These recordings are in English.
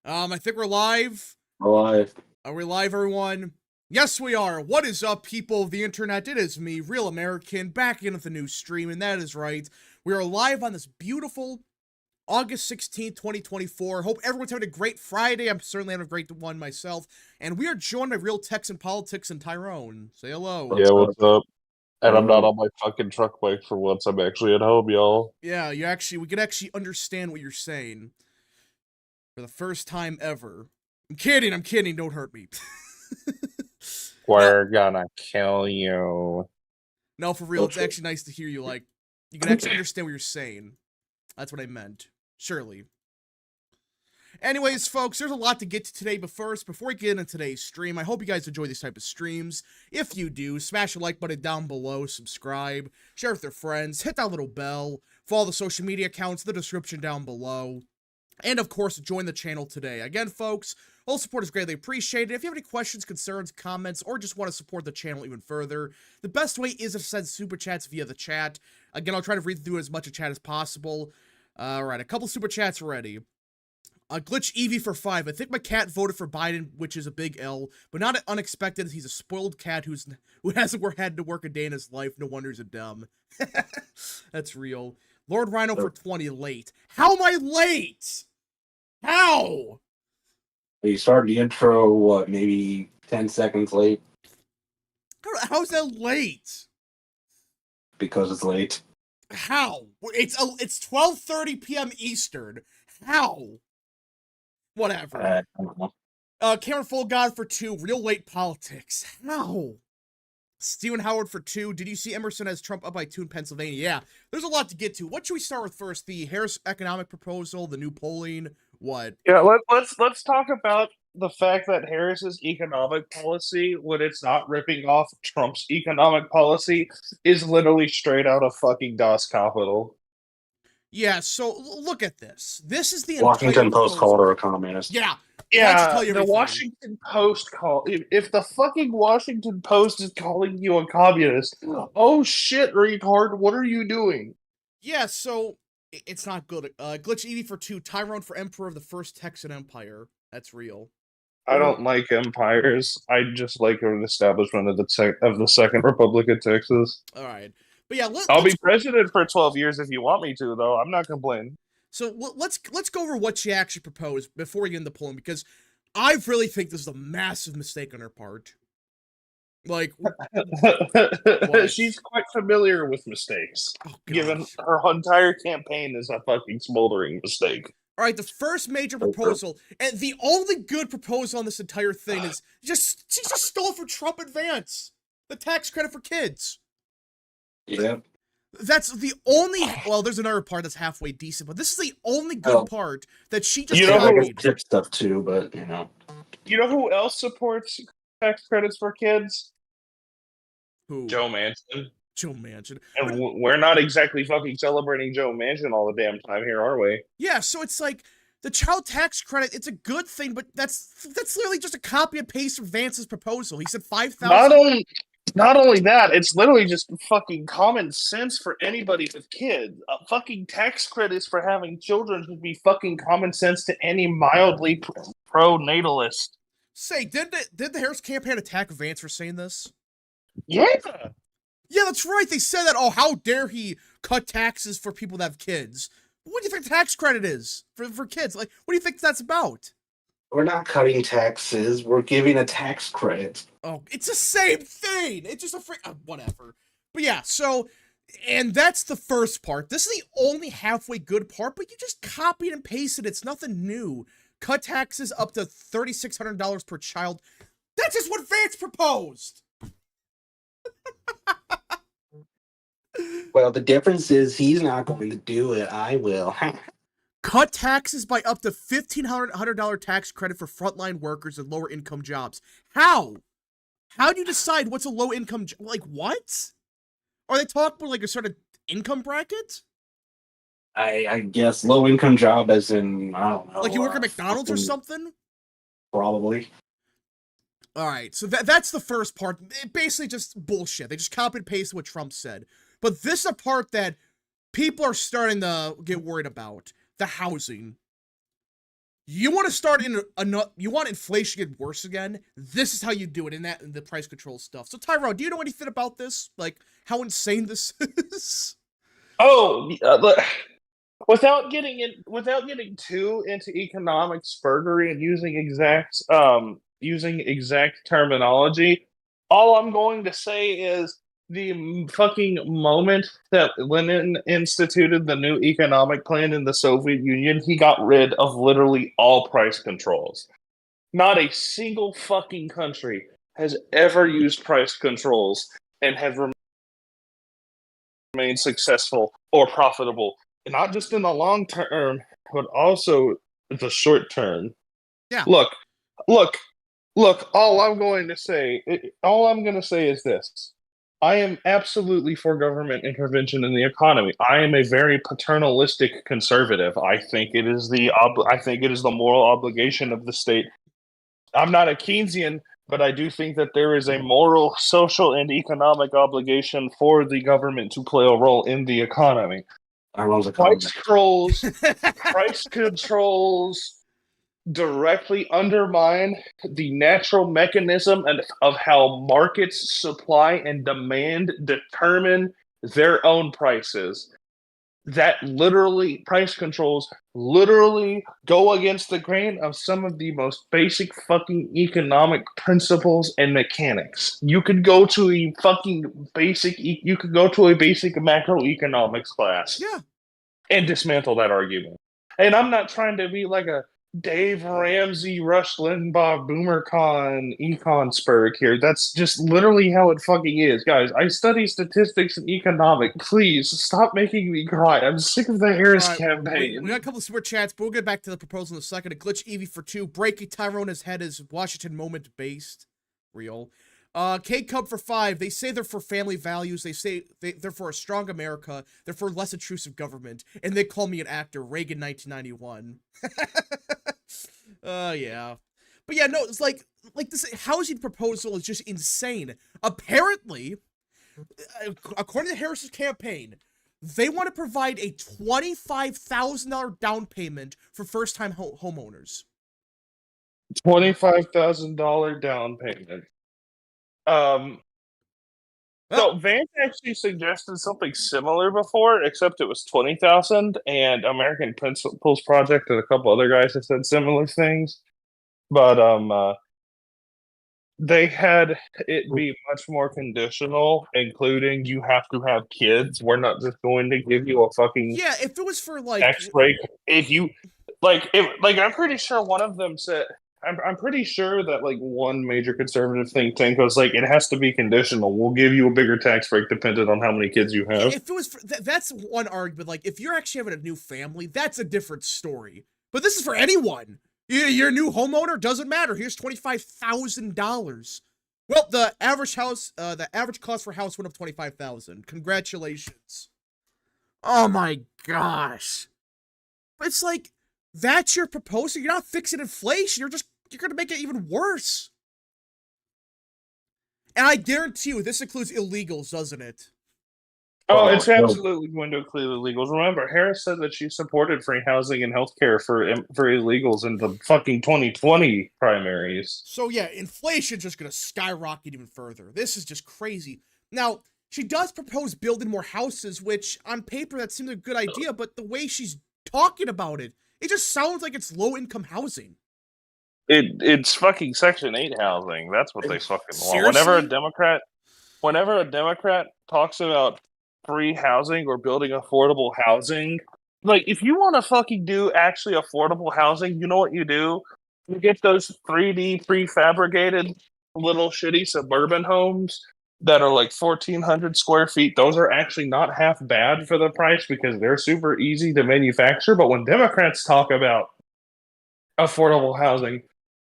I think we're live. Alive. Are we live, everyone? Yes, we are. What is up, people of the internet? It is me, Real American, back in with a new stream, and that is right. We are live on this beautiful August 16th, 2024. Hope everyone's having a great Friday. I'm certainly having a great one myself. And we are joined by Real Texan Politics and Tyrone. Say hello. Yeah, what's up? And I'm not Hello. on my fucking truck bike for once. I'm actually at home, y'all. Yeah, we can actually understand what you're saying. For the first time ever. I'm kidding, don't hurt me. We're gonna kill you. No, for real, it's Okay. actually nice to hear you, like, you can actually understand what you're saying. That's what I meant. Surely. Anyways, folks, there's a lot to get to today, but first, before we get into today's stream, I hope you guys enjoy these type of streams. If you do, smash the like button down below, subscribe, share with your friends, hit that little bell, follow the social media accounts in the description down below. And, of course, join the channel today. Again, folks, all support is greatly appreciated. If you have any questions, concerns, comments, or just want to support the channel even further, the best way is to send super chats via the chat. Again, I'll try to read through as much of chat as possible. Alright, a couple super chats ready. Glitch Eevee for 5. I think my cat voted for Biden, which is a big L, but not unexpected. He's a spoiled cat who hasn't had to work a day in his life. No wonder he's a dumb. That's real. Lord Rhino for 20, late. How am I late? How? You started the intro, what, maybe 10 seconds late How's that late? because it's late. How? It's 12:30 p.m. Eastern. How? Whatever. I don't know. Cameron Full God for 2. Real late politics. How? Stephen Howard for 2. Did you see Emerson as Trump up by 2 in Pennsylvania? Yeah, there's a lot to get to. What should we start with first? The Harris economic proposal, the new polling, what? Yeah, let's talk about the fact that Harris's economic policy, when it's not ripping off Trump's economic policy, is literally straight out of fucking Das Kapital. Yeah, so look at this. This is the Washington entire Post proposal. called her a communist. Yeah. Yeah, tell you the everything. Washington Post if the fucking Washington Post is calling you a communist, oh shit, retard, what are you doing? Yeah, so it's not good. Glitch Eevee for 2. Tyrone for Emperor of the First Texan Empire. That's real. I don't like empires. I just like an establishment of the Second Republic of Texas. All right. But yeah, I'll be president for 12 years if you want me to, though. I'm not complaining. So let's go over what she actually proposed before we get into the polling, because I really think this is a massive mistake on her part. Like, she's quite familiar with mistakes, given her entire campaign is a fucking smoldering mistake. All right, the first major proposal, and the only good proposal on this entire thing is she just stole from Trump Advance, the tax credit for kids. Yeah. That's the only. Well, there's another part that's halfway decent, but this is the only good part that she just. I guess tip stuff too, but you know. You know who else supports tax credits for kids? Who? Joe Manchin. Joe Manchin. And we're not exactly fucking celebrating Joe Manchin all the damn time here, are we? Yeah, so it's like the child tax credit. It's a good thing, but that's literally just a copy and paste of Vance's proposal. He said 5,000. Not only that, it's literally just fucking common sense for anybody with kids. Fucking tax credits for having children should be fucking common sense to any mildly pro-natalist. Say, did the Harris campaign attack Vance for saying this? Yeah. Yeah, that's right. They said that. Oh, how dare he cut taxes for people that have kids? What do you think tax credit is for kids? Like, what do you think that's about? We're not cutting taxes. We're giving a tax credit. Oh, it's the same thing. It's just a whatever. But yeah, so, and that's the first part. This is the only halfway good part, but you just copied and pasted. It's nothing new. Cut taxes up to $3,600 per child. That's just what Vance proposed. Well, the difference is he's not going to do it. I will. Cut taxes by up to $1,500 tax credit for frontline workers and lower income jobs. How? How do you decide what's a low income job? Like, what? Are they talking about like a sort of income bracket? I guess low income job as in, I don't know. Like you work at McDonald's or something? Probably. All right, so that's the first part. It basically just bullshit. They just copy and paste what Trump said. But this is a part that people are starting to get worried about. The housing. You want to start in you want inflation to get worse again? This is how you do it in the price control stuff. So Tyrone, do you know anything about this? Like how insane this is? Oh, without getting too into economics spurgery and using exact terminology, all I'm going to say is the fucking moment that Lenin instituted the new economic plan in the Soviet Union, he got rid of literally all price controls. Not a single fucking country has ever used price controls and have remained successful or profitable, and not just in the long term, but also the short term. Yeah. Look, look, look. All I'm going to say is this: I am absolutely for government intervention in the economy. I am a very paternalistic conservative. I think it is the moral obligation of the state. I'm not a Keynesian, but I do think that there is a moral, social, and economic obligation for the government to play a role in the economy. Tyrone's a Price communist. price controls directly undermine the natural mechanism of how markets supply and demand determine their own prices. That literally, price controls literally go against the grain of some of the most basic fucking economic principles and mechanics. You could go to a basic macroeconomics class, Yeah. and dismantle that argument. And I'm not trying to be like a Dave Ramsey, Rush Limbaugh, BoomerCon, Econ here. That's just literally how it fucking is. Guys, I study statistics and economics. Please, stop making me cry. I'm sick of the Harris campaign. We got a couple of super chats, but we'll get back to the proposal in a second. A glitch Eevee for 2. Breaking Tyrone's head is Washington moment based. Real. K-Cub for 5. They say they're for family values. They say they're for a strong America. They're for less intrusive government. And they call me an actor. Reagan 1991. Yeah. But yeah, no, it's like this housing proposal is just insane. Apparently, according to Harris's campaign, they want to provide a $25,000 down payment for first-time homeowners. $25,000 down payment. So Vance actually suggested something similar before, except it was 20,000, and American Principles Project and a couple other guys have said similar things. But they had it be much more conditional, including you have to have kids. We're not just going to give you a fucking if it was for like tax break. If you I'm pretty sure one of them said. I'm pretty sure that like one major conservative think tank was like, it has to be conditional. We'll give you a bigger tax break depending on how many kids you have. If it was for, that's one argument. Like if you're actually having a new family, that's a different story. But this is for anyone. You're a new homeowner, doesn't matter. Here's $25,000. Well, the average cost for a house went up 25,000. Congratulations. Oh my gosh. It's like that's your proposal. You're not fixing inflation. You're going to make it even worse. And I guarantee you, this includes illegals, doesn't it? Oh, it's absolutely going to include illegals. Remember, Harris said that she supported free housing and healthcare for illegals in the fucking 2020 primaries. So yeah, inflation's just going to skyrocket even further. This is just crazy. Now, she does propose building more houses, which on paper that seems a good idea, but the way she's talking about it, it just sounds like it's low-income housing. It's fucking Section 8 housing. That's what they fucking want. Seriously? Whenever a Democrat talks about free housing or building affordable housing, like if you want to fucking do actually affordable housing, you know what you do? You get those 3D prefabricated little shitty suburban homes that are like 1,400 square feet. Those are actually not half bad for the price because they're super easy to manufacture. But when Democrats talk about affordable housing,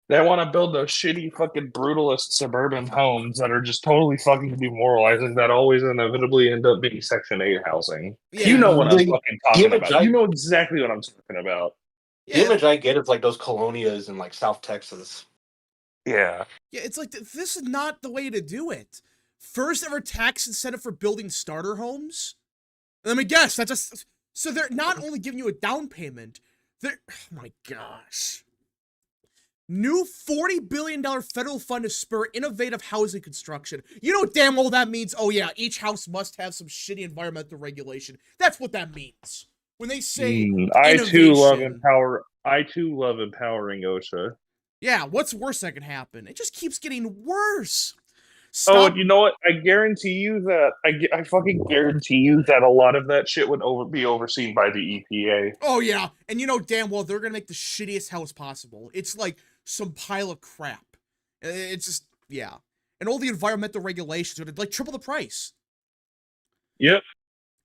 they want to build those shitty fucking brutalist suburban homes that are just totally fucking demoralizing that always inevitably end up being Section 8 housing. Yeah, you know what I'm fucking talking about. You know exactly what I'm talking about. The image I get is like those colonias in like South Texas. Yeah. Yeah, it's like, this is not the way to do it. First ever tax incentive for building starter homes? Let me guess, so they're not only giving you a down payment, Oh my gosh. New $40 billion federal fund to spur innovative housing construction. You know damn well that means, oh yeah, each house must have some shitty environmental regulation. That's what that means. When they say I too love innovation. empowering OSHA. Yeah, what's worse that can happen? It just keeps getting worse. Oh, Stop. and you know what? I guarantee you that I fucking guarantee you that a lot of that shit would be overseen by the EPA. Oh yeah, and you know damn well they're gonna make the shittiest house possible. It's like some pile of crap. It's just, yeah. And all the environmental regulations would like triple the price. Yep.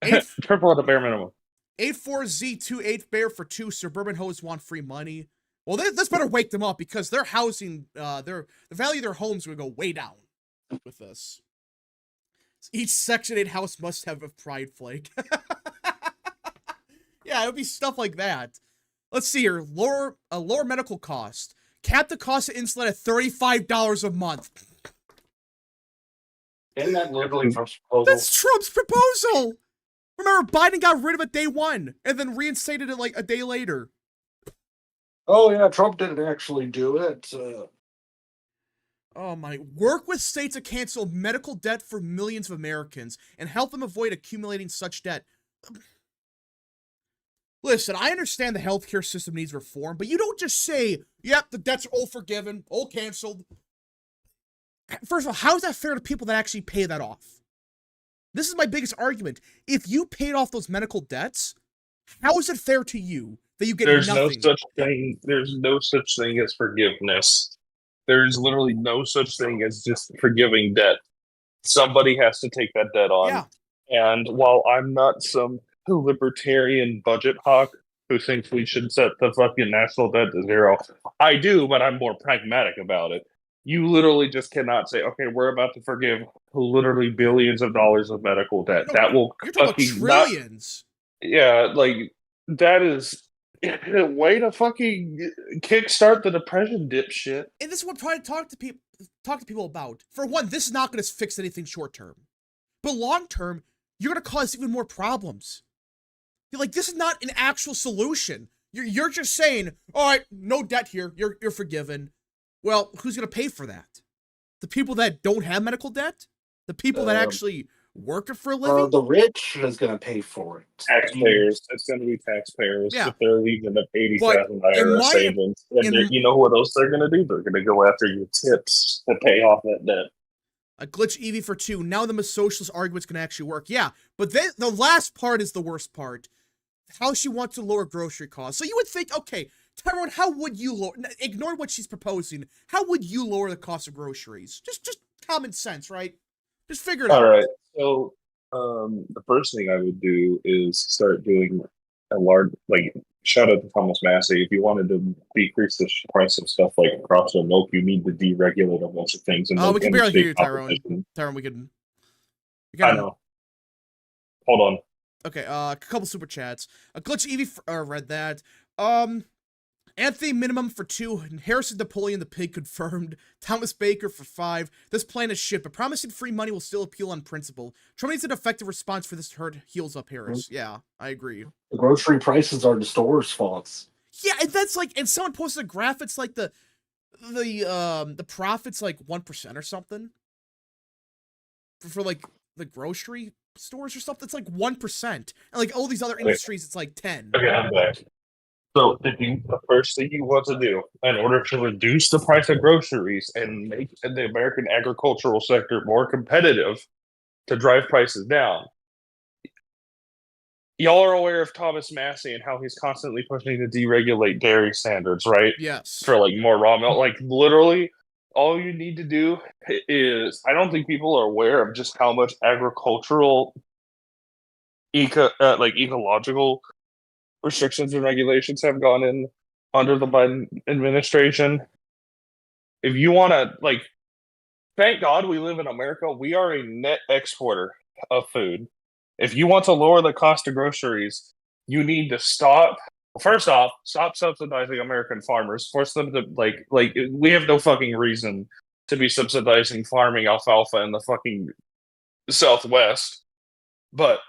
Eight, Triple at the bare minimum. 84Z28 Bear for 2 suburban hoes want free money. Well, this better wake them up because their housing, the value of their homes would go way down with this. Each Section 8 house must have a pride flag. Yeah, it would be stuff like that. Let's see here. Lower medical cost. Cap the cost of insulin at $35 a month. Isn't that literally Trump's proposal? That's Trump's proposal. Remember, Biden got rid of it day one and then reinstated it like a day later. Oh yeah, Trump didn't actually do it. Oh my. Work with states to cancel medical debt for millions of Americans and help them avoid accumulating such debt. Listen, I understand the healthcare system needs reform, but you don't just say, yep, the debts are all forgiven, all canceled. First of all, how is that fair to people that actually pay that off? This is my biggest argument. If you paid off those medical debts, how is it fair to you that you get nothing? There's no such thing as forgiveness. There's literally no such thing as just forgiving debt. Somebody has to take that debt on. Yeah. And while I'm not some libertarian budget hawk who thinks we should set the fucking national debt to zero, I do, but I'm more pragmatic about it. You literally just cannot say, okay, we're about to forgive literally billions of dollars of medical debt. No, that will you're talking fucking about trillions. yeah, like that is a way to fucking kickstart the depression dipshit. And this is what probably talk to people about. For one, this is not going to fix anything short term, but long term, you're going to cause even more problems. You're like, this is not an actual solution. You're just saying, all right, no debt here. You're forgiven. Well, who's going to pay for that? The people that don't have medical debt? The people that actually work for a living? The rich is going to pay for it. Taxpayers. It's going to be taxpayers. Yeah. If they're leaving up 80,000 IRS savings, you know what else they're going to do? They're going to go after your tips to pay off that debt. A glitch EV for 2. Now the socialist argument's going to actually work. Yeah, but then the last part is the worst part. How she wants to lower grocery costs. So you would think, okay, Tyrone, how would you lower? Ignore what she's proposing. How would you lower the cost of groceries? Just common sense, right? Just figure it out. All right. So the first thing I would do is start doing a large, like, shout out to Thomas Massey. If you wanted to decrease the price of stuff like crops or milk, you need to deregulate a bunch of things. Oh, we can barely hear you, Tyrone. Tyrone, we can. I know. Hold on. Okay, a couple super chats. A glitch EV read that. Anthony minimum for 2. Harrison Napoleon the pig confirmed. Thomas Baker for 5. This plan is shit, but promising free money will still appeal on principle. Trump needs an effective response for this to hurt heels up Harris. Yeah, I agree. The grocery prices are the store's faults. Yeah, and that's like, and someone posted a graph. It's like the profits like 1% or something for like the grocery stores or something. It's like 1%, and like all these other industries, it's like 10. Okay, I'm back. So the first thing you want to do in order to reduce the price of groceries and make the American agricultural sector more competitive to drive prices down. Y'all are aware of Thomas Massey and how he's constantly pushing to deregulate dairy standards, right? Yes. For like more raw milk. Like literally all you need to do is, I don't think people are aware of just how much agricultural ecological restrictions and regulations have gone in under the Biden administration. If you want to, like, thank God we live in America. We are a net exporter of food. If you want to lower the cost of groceries, you need to stop subsidizing American farmers. Force them to, like we have no fucking reason to be subsidizing farming alfalfa in the fucking Southwest. But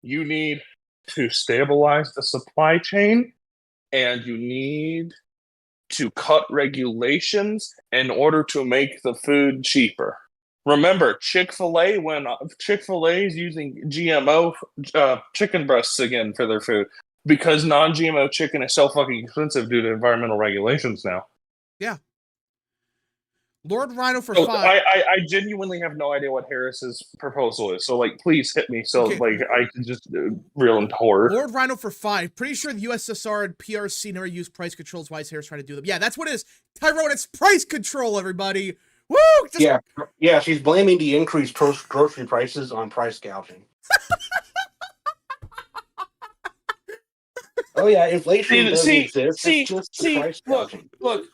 you need to stabilize the supply chain and you need to cut regulations in order to make the food cheaper. Remember, Chick-fil-A is using GMO chicken breasts again for their food because non-GMO chicken is so fucking expensive due to environmental regulations now. Yeah. Lord Rhino for So 5. I genuinely have no idea what Harris's proposal is. So, like, please hit me so, Okay. like, I can just reel into horror. Lord Rhino for 5. Pretty sure the USSR and PRC never used price controls. Why is Harris trying to do them? Yeah, that's what it is. Tyrone, it's price control, everybody. Woo! Yeah, she's blaming the increased grocery prices on price gouging. Oh yeah, inflation doesn't exist. It's just price gouging. Look.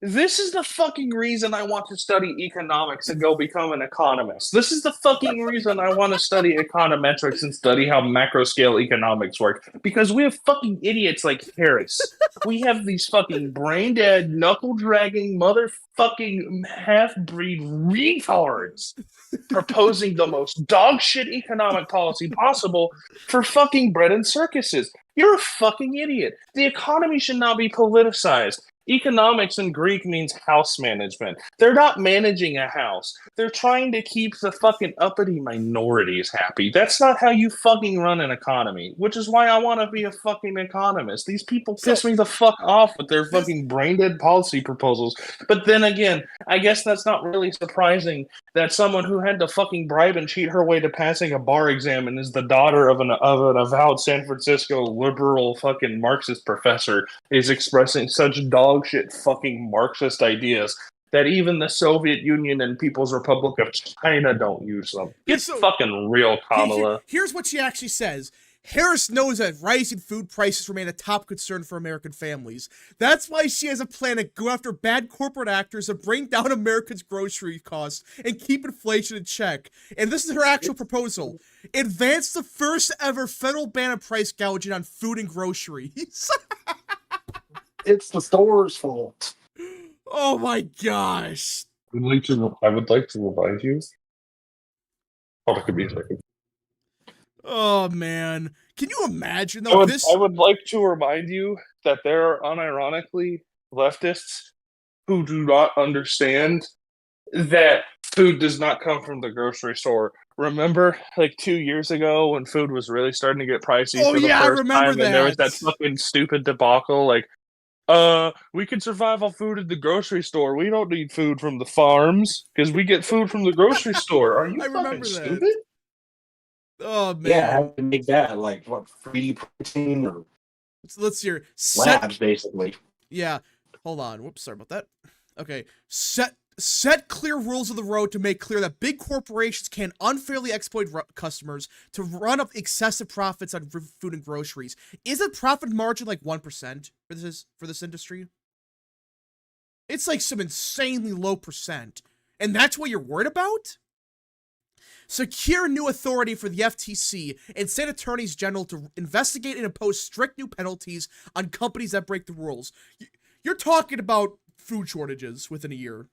This is the fucking reason I want to study economics and go become an economist. This is the fucking reason I want to study econometrics and study how macro scale economics work. Because we have fucking idiots like Harris. We have these fucking brain dead, knuckle dragging, motherfucking half breed retards proposing the most dog shit economic policy possible for fucking bread and circuses. You're a fucking idiot. The economy should not be politicized. Economics in Greek means house management. They're not managing a house. They're trying to keep the fucking uppity minorities happy. That's not how you fucking run an economy, which is why I want to be a fucking economist. These people piss me the fuck off with their fucking brain-dead policy proposals. But then again, I guess that's not really surprising that someone who had to fucking bribe and cheat her way to passing a bar exam and is the daughter of an avowed San Francisco liberal fucking Marxist professor is expressing such dog shit fucking Marxist ideas that even the Soviet Union and People's Republic of China don't use them. Get fucking real, Kamala. Here's what she actually says. Harris knows that rising food prices remain a top concern for American families. That's why she has a plan to go after bad corporate actors and bring down Americans' grocery costs and keep inflation in check. And this is her actual proposal. Advance the first ever federal ban on price gouging on food and groceries. It's the store's fault. Oh my gosh. I would like to remind you. Hold on, give me a second. Oh man. Can you imagine though I would like to remind you that there are unironically leftists who do not understand that food does not come from the grocery store. Remember, like 2 years ago when food was really starting to get pricey for the first time, and there was that fucking stupid debacle, like, we can survive on food at the grocery store. We don't need food from the farms because we get food from the grocery store. Are you fucking stupid? Oh man. Yeah, I have to make that like what 3D printing or let's hear labs basically. Yeah. Hold on. Whoops, sorry about that. Okay. Set clear rules of the road to make clear that big corporations can unfairly exploit customers to run up excessive profits on food and groceries. Is the profit margin like 1% for this industry? It's like some insanely low percent. And that's what you're worried about? Secure new authority for the FTC and state attorneys general to investigate and impose strict new penalties on companies that break the rules. You're talking about food shortages within a year.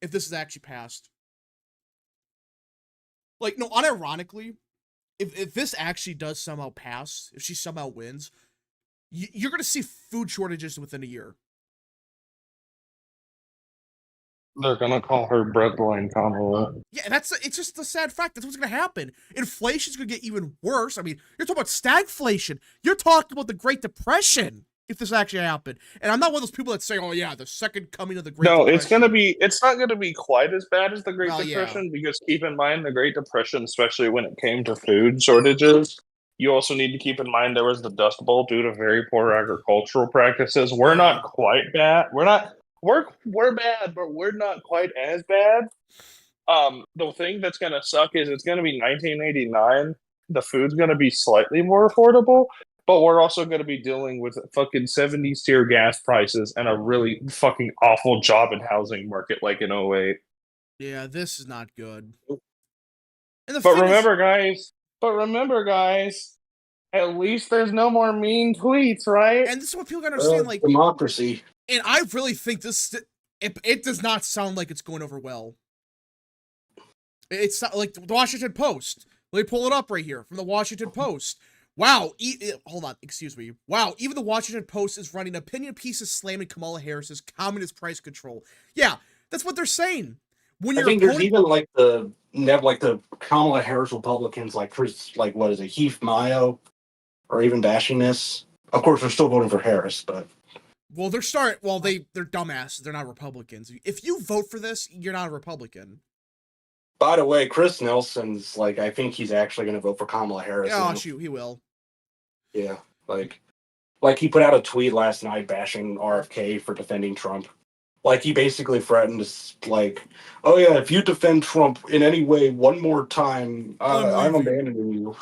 If this is actually passed. Like, no, unironically, if this actually does somehow pass, if she somehow wins, you're going to see food shortages within a year. They're going to call her breadline Kamala. Yeah, it's just a sad fact. That's what's going to happen. Inflation's going to get even worse. I mean, you're talking about stagflation. You're talking about the Great Depression. If this actually happened. And I'm not one of those people that say, oh yeah, the second coming of the Great Depression. No, it's not going to be quite as bad as the Great Depression, because keep in mind the Great Depression, especially when it came to food shortages, you also need to keep in mind there was the Dust Bowl due to very poor agricultural practices. We're not quite bad. We're bad, but we're not quite as bad. The thing that's going to suck is it's going to be 1989. The food's going to be slightly more affordable. But we're also going to be dealing with fucking 70s tier gas prices and a really fucking awful job and housing market like in 08. Yeah, this is not good. But remember, guys, at least there's no more mean tweets, right? And this is what people gotta understand, like democracy. And I really think it does not sound like it's going over well. It's not like the Washington Post. Let me pull it up right here from the Washington Post. Wow. Hold on. Excuse me. Wow. Even the Washington Post is running opinion pieces slamming Kamala Harris's communist price control. Yeah, that's what they're saying. When I your think there's opponent, even like the Kamala Harris Republicans, like Chris, like what is it, Heath Mayo, or even bashing this. Of course, they're still voting for Harris, but well, they're dumbasses. They're not Republicans. If you vote for this, you're not a Republican. by the way, Chris Nelson's like, I think he's actually going to vote for Kamala Harris. Oh now. shoot, he will. Yeah, like he put out a tweet last night bashing RFK for defending Trump. Like he basically threatened to like, oh yeah, if you defend Trump in any way one more time, I'm abandoning you.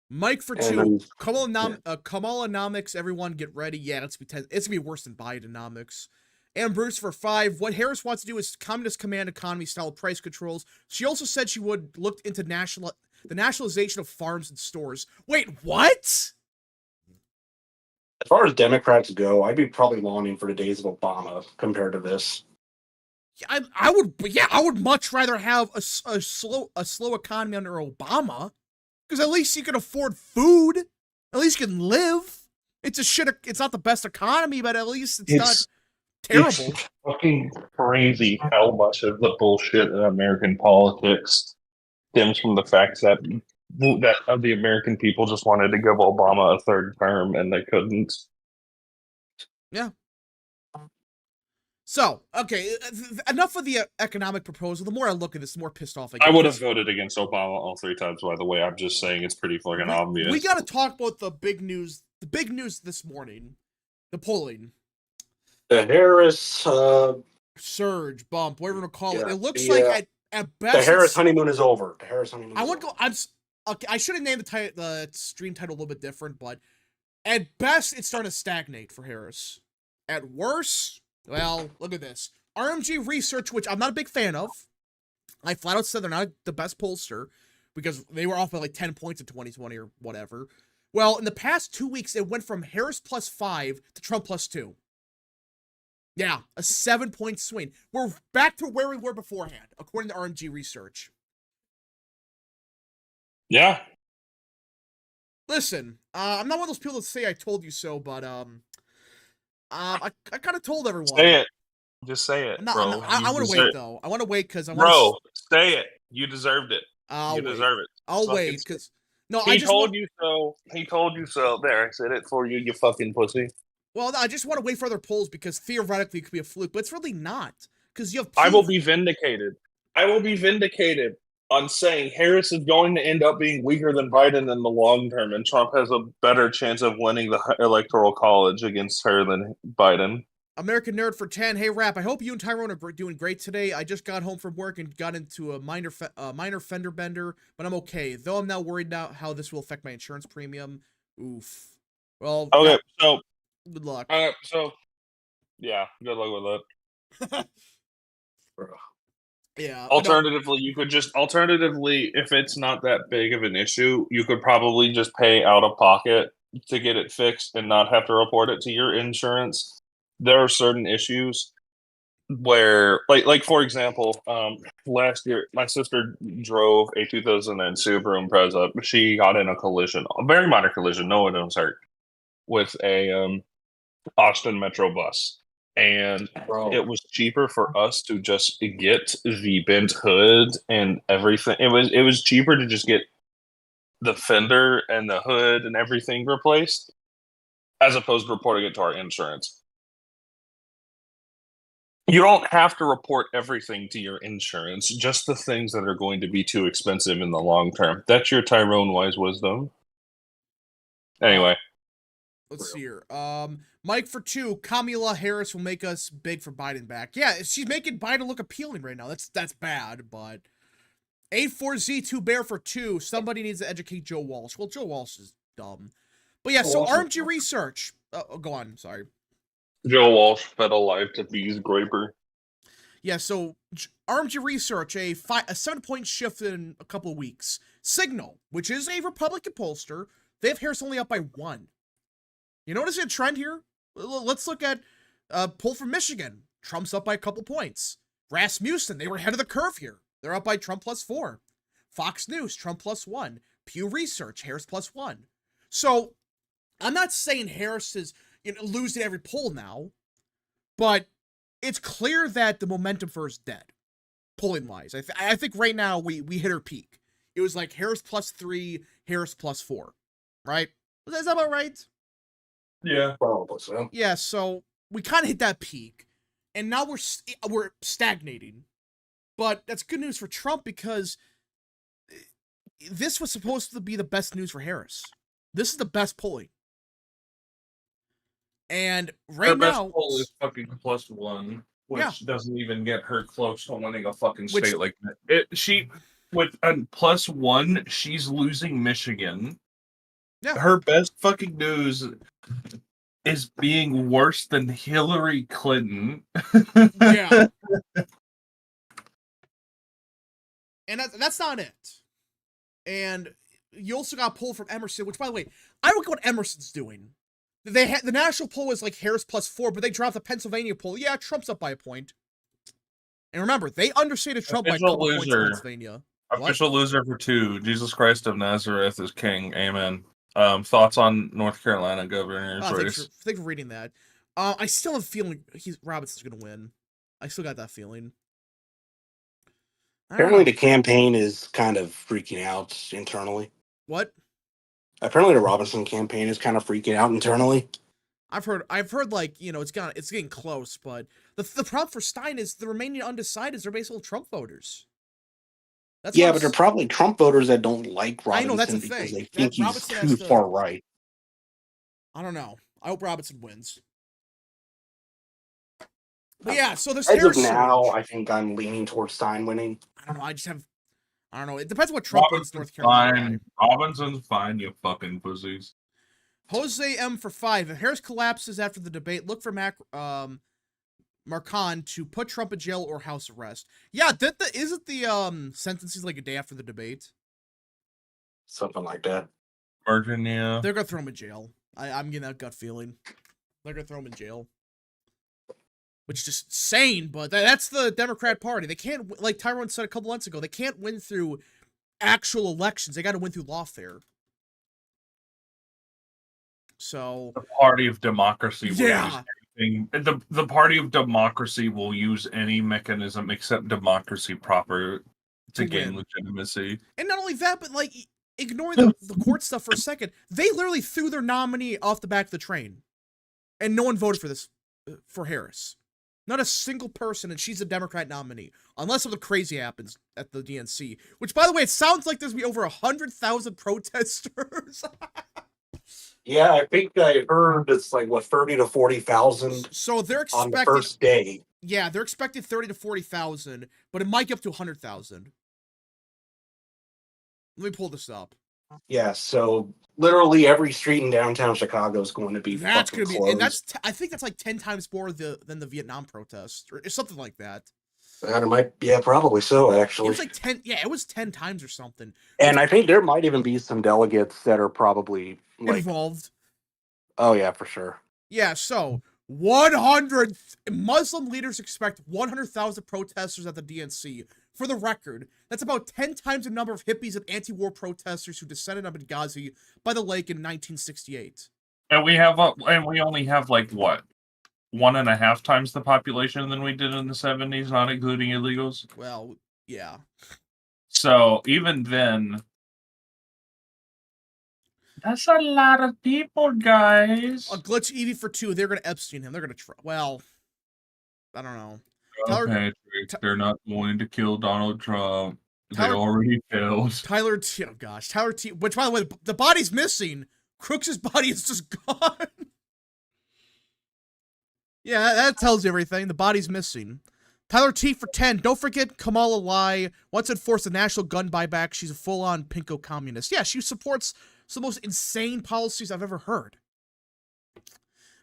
Mike for And 2. Kamalanomics, everyone get ready. Yeah, it's gonna be worse than Bidenomics. And Bruce for 5. What Harris wants to do is communist command economy style price controls. She also said she would look into the nationalization of farms and stores. Wait, what? as far as Democrats go, I'd be probably longing for the days of Obama compared to this. I would much rather have a slow economy under Obama, because at least you can afford food. At least you can live. It's not the best economy, but at least it's not terrible. It's fucking crazy how much of the bullshit in American politics stems from the fact that the American people just wanted to give Obama a third term and they couldn't. Yeah. So, okay, enough of the economic proposal. The more I look at this, the more pissed off I get. I would have voted against Obama all 3 times, by the way. I'm just saying it's pretty fucking obvious. We got to talk about the big news. The big news this morning. The polling. The Harris surge, bump, whatever you want to call it. Yeah, it looks like at best the Harris honeymoon is over. The Harris honeymoon. I would go. Okay. I should have named the stream title a little bit different, but at best, it's starting to stagnate for Harris. At worst, well, look at this. RMG Research, which I'm not a big fan of. I flat out said they're not the best pollster because they were off by like 10 points in 2020 or whatever. Well, in the past 2 weeks, it went from Harris +5 to Trump +2. Yeah, a 7-point swing. We're back to where we were beforehand, according to RMG Research. Yeah. Listen, I'm not one of those people that say I told you so, but I kind of told everyone. Say it. Just say it, bro. I want to wait though. I want to wait because I want. Bro, say it. You deserved it. You deserve it. I'll wait because he told you so. He told you so. There, I said it for you. You fucking pussy. Well, I just want to wait for other polls because theoretically it could be a fluke, but it's really not because you have. I will be vindicated. I will be vindicated on saying Harris is going to end up being weaker than Biden in the long term, and Trump has a better chance of winning the Electoral College against her than Biden. American Nerd for 10. Hey, Rap, I hope you and Tyrone are doing great today. I just got home from work and got into a minor fender bender, but I'm okay. Though I'm now worried about how this will affect my insurance premium. Oof. Well, okay, so good luck. Yeah, good luck with that. Yeah. Alternatively, if it's not that big of an issue, you could probably just pay out of pocket to get it fixed and not have to report it to your insurance. There are certain issues where, like for example, last year my sister drove a 2009 Subaru Impreza. She got in a collision, a very minor collision, no one was hurt, with a Austin Metro bus. And it was cheaper for us to just get the bent hood and everything. It was cheaper to just get the fender and the hood and everything replaced, as opposed to reporting it to our insurance. You don't have to report everything to your insurance, just the things that are going to be too expensive in the long term. That's your Tyrone wise wisdom. Anyway. Let's see here. Mike for 2. Kamala Harris will make us big for Biden back. Yeah, she's making Biden look appealing right now. That's bad, but 84Z2 Bear for 2. Somebody needs to educate Joe Walsh. Well, Joe Walsh is dumb. But yeah, so RMG Research. Go on, sorry. Joe Walsh fed alive to bees Graper. Yeah, so RMG Research, a 7-point shift in a couple of weeks. Signal, which is a Republican pollster, they have Harris only up by 1. You notice a trend here? Let's look at poll from Michigan. Trump's up by a couple points. Rasmussen, they were ahead of the curve here. They're up by Trump +4. Fox News, Trump +1. Pew Research, Harris +1. So I'm not saying Harris is losing every poll now, but it's clear that the momentum for her is dead, polling wise. I think right now we hit her peak. It was like Harris +3, Harris +4, right? Is that about right? Yeah, probably so. Yeah, so we kind of hit that peak, and now we're stagnating. But that's good news for Trump because this was supposed to be the best news for Harris. This is the best polling. And right her best now, poll is fucking +1, which doesn't even get her close to winning a fucking state like that. She with a +1, she's losing Michigan. Yeah. Her best fucking news is being worse than Hillary Clinton. Yeah. And that's not it. And you also got a poll from Emerson, which, by the way, I don't get what Emerson's doing. The national poll is like Harris +4, but they dropped the Pennsylvania poll. Yeah, Trump's up by a point. And remember, they understated Trump by a couple points in Pennsylvania. Official loser for 2. Jesus Christ of Nazareth is king. Amen. Thoughts on North Carolina governor's race? Thanks for reading that. I still have a feeling Robinson's going to win. I still got that feeling. Apparently, the campaign is kind of freaking out internally. What? Apparently, the Robinson campaign is kind of freaking out internally. I've heard like, it's getting close, but the problem for Stein is the remaining undecideds are basically Trump voters. But they're probably Trump voters that don't like Robinson. I know, that's the because thing. they think he's too far right. I don't know. I hope Robinson wins. But yeah, so there's as of now, I think I'm leaning towards Stein winning. I don't know. I don't know. It depends what Trump wins North Carolina. Robinson's fine, you fucking pussies. Jose M for 5. If Harris collapses after the debate, look for Marcon to put Trump in jail or house arrest. Yeah, isn't the sentencing like a day after the debate? Something like that. Virginia. They're gonna throw him in jail. I'm getting that gut feeling. They're gonna throw him in jail. Which is just insane, but that's the Democrat Party. They can't, like Tyrone said a couple months ago, they can't win through actual elections. They got to win through lawfare. So the party of democracy will yeah. use anything. The party of democracy will use any mechanism except democracy proper to gain legitimacy. And not only that, but like ignoring the court stuff for a second, they literally threw their nominee off the back of the train. And no one voted for this for Harris. Not a single person, and she's a Democrat nominee. Unless something crazy happens at the DNC. Which, by the way, it sounds like there's going to be over 100,000 protesters. Yeah, I think I heard it's like, 30 to 40,000 so they're expecting, on the first day. Yeah, they're expecting 30 to 40,000, but it might get up to 100,000. Let me pull this up. Yeah, so literally every street in downtown Chicago is going to be that's fucking gonna be, closed. and that's I think that's like 10 times more than the Vietnam protest or something like that. It might, yeah, probably so. Actually, it was like 10. Yeah, it was 10 times or something. And I think there might even be some delegates that are probably involved. Oh yeah, for sure. Yeah, so 100 Muslim leaders expect 100,000 protesters at the DNC. For the record, that's about 10 times the number of hippies and anti-war protesters who descended on Benghazi by the lake in 1968. And we only have like what, 1.5 times the population than we did in the 70s, not including illegals. Well, yeah. So even then, that's a lot of people, guys. A glitch Evie for 2. They're gonna Epstein him. They're gonna try. Well, I don't know. Patrick, they're not going to kill Donald Trump. They already failed. Tyler T. Oh gosh, Tyler T. Which, by the way, the body's missing. Crooks' body is just gone. Yeah, that tells you everything. The body's missing. Tyler T for 10. Don't forget Kamala Lai. Wants to enforce the national gun buyback. She's a full-on pinko communist. Yeah, she supports some of the most insane policies I've ever heard.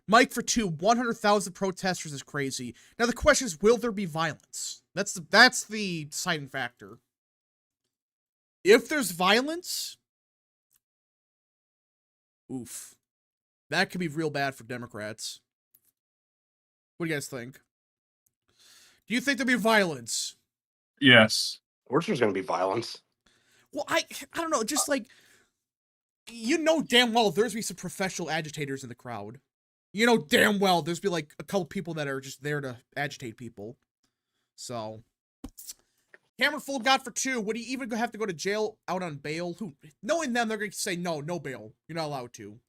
Mike for 2. 100,000 protesters is crazy. Now the question is, will there be violence? That's the deciding factor. If there's violence, oof, that could be real bad for Democrats. What do you guys think? Do you think there'll be violence? Yes. Of course there's going to be violence. Well, I don't know. Just like, you know damn well there's be some professional agitators in the crowd. You know damn well there's be like a couple people that are just there to agitate people. So, Cameron Full God for 2. Would he even have to go to jail out on bail? Who, knowing them, they're going to say no bail. You're not allowed to.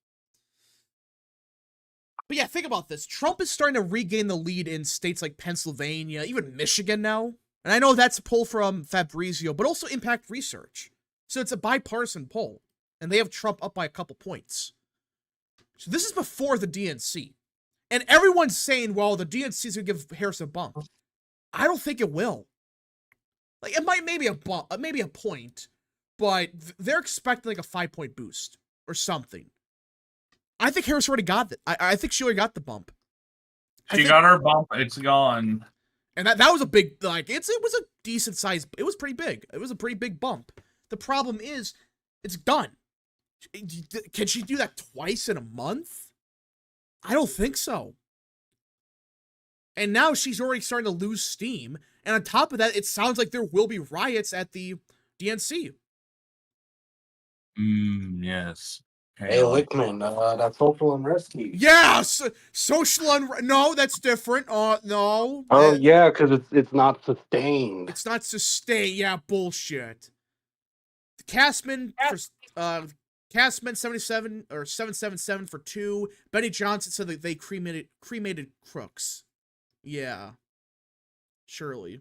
But yeah, think about this. Trump is starting to regain the lead in states like Pennsylvania, even Michigan now. And I know that's a poll from Fabrizio, but also Impact Research. So it's a bipartisan poll. And they have Trump up by a couple points. So this is before the DNC. And everyone's saying, well, the DNC is going to give Harris a bump. I don't think it will. Like, it might maybe a bump, maybe a point, but they're expecting like a 5-point boost or something. I think Harris already got it. I think she already got the bump. She got her bump. It's gone. And that was a big, like, it was a decent size. It was pretty big. It was a pretty big bump. The problem is, it's done. Can she do that twice in a month? I don't think so. And now she's already starting to lose steam. And on top of that, it sounds like there will be riots at the DNC. Yes. Hey, Lickman, that social unrest key. Yeah, social unrest. No, that's different. No. Oh, yeah, because it's not sustained. It's not sustained. Yeah, bullshit. The Castman for Castman 77 or 777 for 2. Benny Johnson said that they cremated crooks. Yeah. Surely.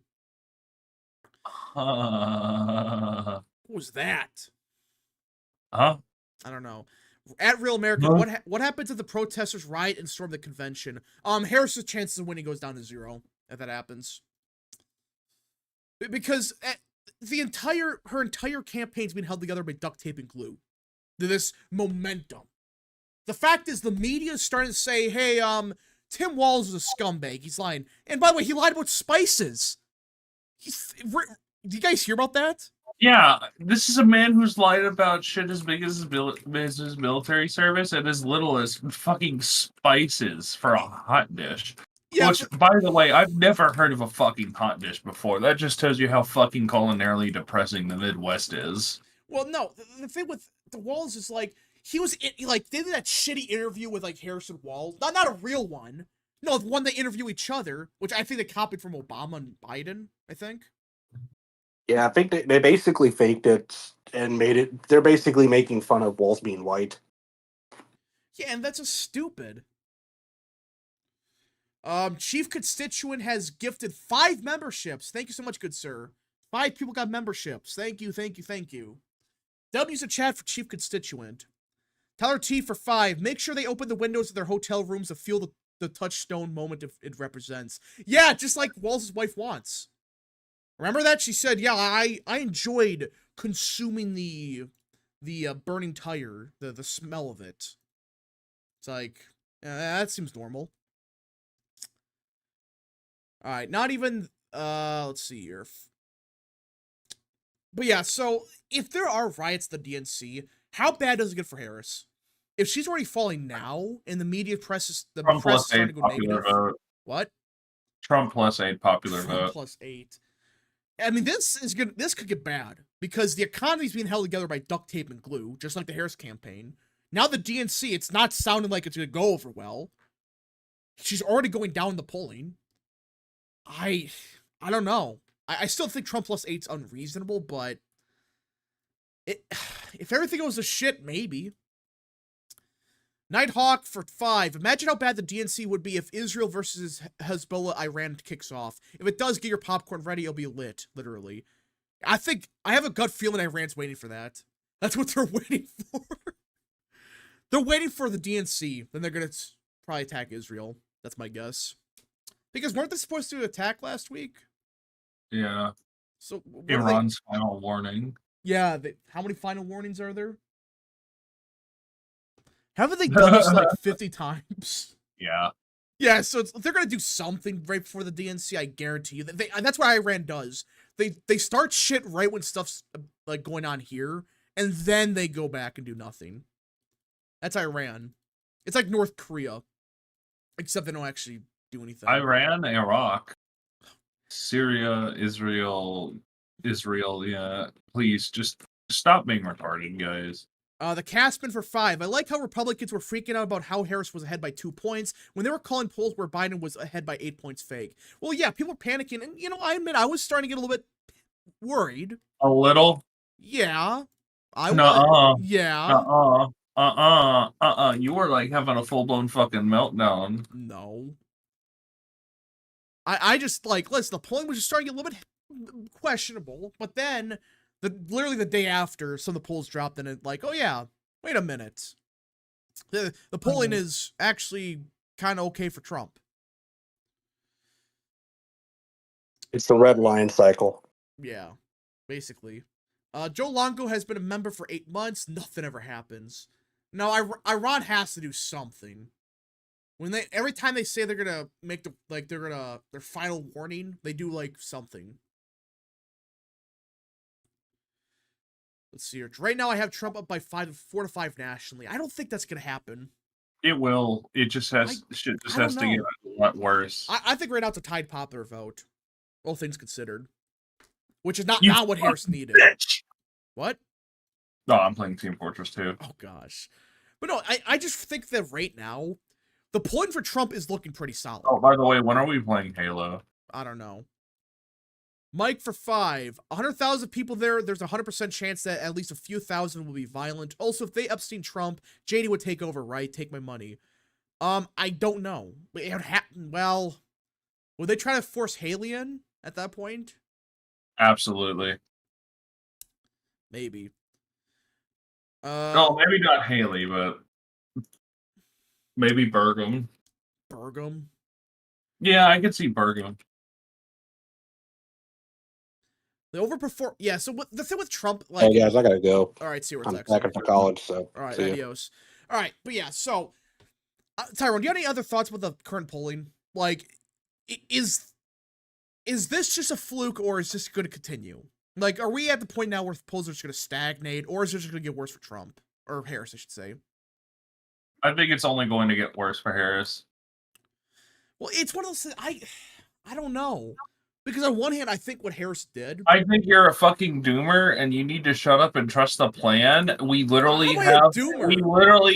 What was that? Huh? I don't know. At Real American, what happens if the protesters riot and storm the convention? Harris's chances of winning goes down to 0 if that happens. Because her entire campaign's been held together by duct tape and glue. This momentum. The fact is, the media is starting to say, hey, Tim Walz is a scumbag. He's lying. And by the way, he lied about spices. Do you guys hear about that? Yeah, this is a man who's lied about shit as big as his military service and as little as fucking spices for a hot dish. Yeah, which, by the way, I've never heard of a fucking hot dish before. That just tells you how fucking culinarily depressing the Midwest is. Well, no, the thing with the Walz is like, he was they did that shitty interview with like Harrison Walz. Not a real one. No, the one they interview each other, which I think they copied from Obama and Biden, I think. Yeah, I think they basically faked it and made it. They're basically making fun of Walz being white. Yeah, and that's just stupid. Chief Constituent has gifted 5 memberships. Thank you so much, good sir. 5 people got memberships. Thank you. W's a chat for Chief Constituent. Tyler T for 5. Make sure they open the windows of their hotel rooms to feel the touchstone moment it represents. Yeah, just like Walz's wife wants. Remember that? She said, yeah, I enjoyed consuming the burning tire, the smell of it. It's like, that seems normal. All right, not even, let's see here. But yeah, so if there are riots at the DNC, how bad does it get for Harris? If she's already falling now, and the media press is starting to go negative. Vote. What? Trump plus 8 popular vote. Plus 8. I mean, this could get bad because the economy's being held together by duct tape and glue, just like the Harris campaign. Now the DNC, it's not sounding like it's going to go over well. She's already going down the polling. I don't know. I still think Trump plus 8's unreasonable, but if everything goes to shit, maybe. Nighthawk for 5. Imagine how bad the DNC would be if Israel versus Hezbollah Iran kicks off. If it does, get your popcorn ready, it'll be lit, literally. I have a gut feeling Iran's waiting for that. That's what they're waiting for. They're waiting for the DNC, then they're going to probably attack Israel. That's my guess. Because weren't they supposed to attack last week? Yeah. So Iran's final warning. Yeah, how many final warnings are there? Haven't they done this like 50 times? Yeah. Yeah, so they're going to do something right before the DNC, I guarantee you. That's what Iran does. They start shit right when stuff's like going on here, and then they go back and do nothing. That's Iran. It's like North Korea. Except they don't actually do anything. Iran, Iraq, Syria, Israel, yeah. Please, just stop being retarded, guys. The Castman for 5. I like how Republicans were freaking out about how Harris was ahead by 2 points when they were calling polls where Biden was ahead by 8 points fake. Well, yeah, people were panicking, and I admit I was starting to get a little bit worried. A little? Yeah. I Nuh-uh. was. Yeah. You were like having a full-blown fucking meltdown. No. I just listen, the polling was just starting to get a little bit questionable, but then literally the day after, some of the polls dropped and it oh yeah, wait a minute. The polling is actually kind of okay for Trump. It's the red line cycle. Yeah, basically. Joe Longo has been a member for 8 months. Nothing ever happens. Now, Iran has to do something. Every time they say they're gonna make their final warning, they do something. Let's see here. Right now, I have Trump up by 4 to 5 nationally. I don't think that's gonna happen. It will. It just has to get a lot worse. I think right now it's a tied popular vote, all things considered, which is not what Harris needed. Bitch. What? No, I'm playing Team Fortress 2. Oh gosh, but no, I just think that right now, the polling for Trump is looking pretty solid. Oh, by the way, when are we playing Halo? I don't know. Mike for 5. 100,000 people there. There's a 100% chance that at least a few thousand will be violent. Also, if they Epstein Trump, JD would take over, right? Take my money. I don't know. It would happen. Well, would they try to force Haley in at that point? Absolutely. Maybe. No, maybe not Haley, but maybe Burgum. Burgum? Yeah, I could see Burgum. They overperform. Yeah, so the thing with Trump, Hey guys, I gotta go. All right, see you. I'm back at college, so. All right, adios. All right, but yeah, so Tyrone, do you have any other thoughts about the current polling? Is this just a fluke, or is this going to continue? Are we at the point now where polls are just going to stagnate, or is it just going to get worse for Trump or Harris, I should say? I think it's only going to get worse for Harris. Well, it's one of those things. I don't know. Because on one hand, I think what Harris did. I think you're a fucking doomer, and you need to shut up and trust the plan. We literally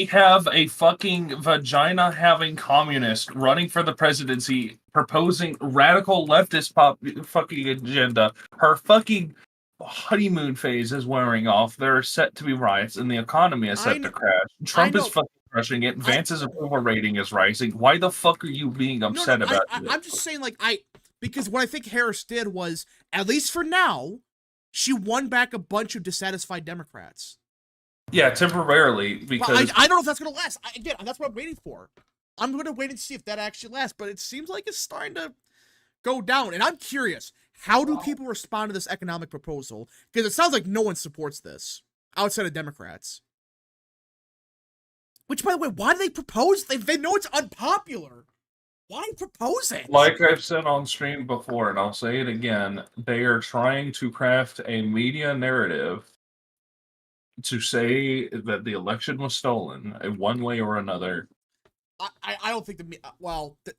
have a fucking vagina-having communist running for the presidency, proposing radical leftist fucking agenda. Her fucking honeymoon phase is wearing off. There are set to be riots, and the economy is set to crash. Trump is fucking crushing it. Vance's approval rating is rising. Why the fuck are you being upset about it? I'm just saying, because what I think Harris did was, at least for now, she won back a bunch of dissatisfied Democrats. Yeah, temporarily, because I don't know if that's going to last. Again, that's what I'm waiting for. I'm going to wait and see if that actually lasts, but it seems like it's starting to go down. And I'm curious, how do people respond to this economic proposal? Because it sounds like no one supports this, outside of Democrats. Which, by the way, why do they propose? They know it's unpopular. Why propose it? Like I've said on stream before, and I'll say it again, they are trying to craft a media narrative to say that the election was stolen in one way or another. I don't think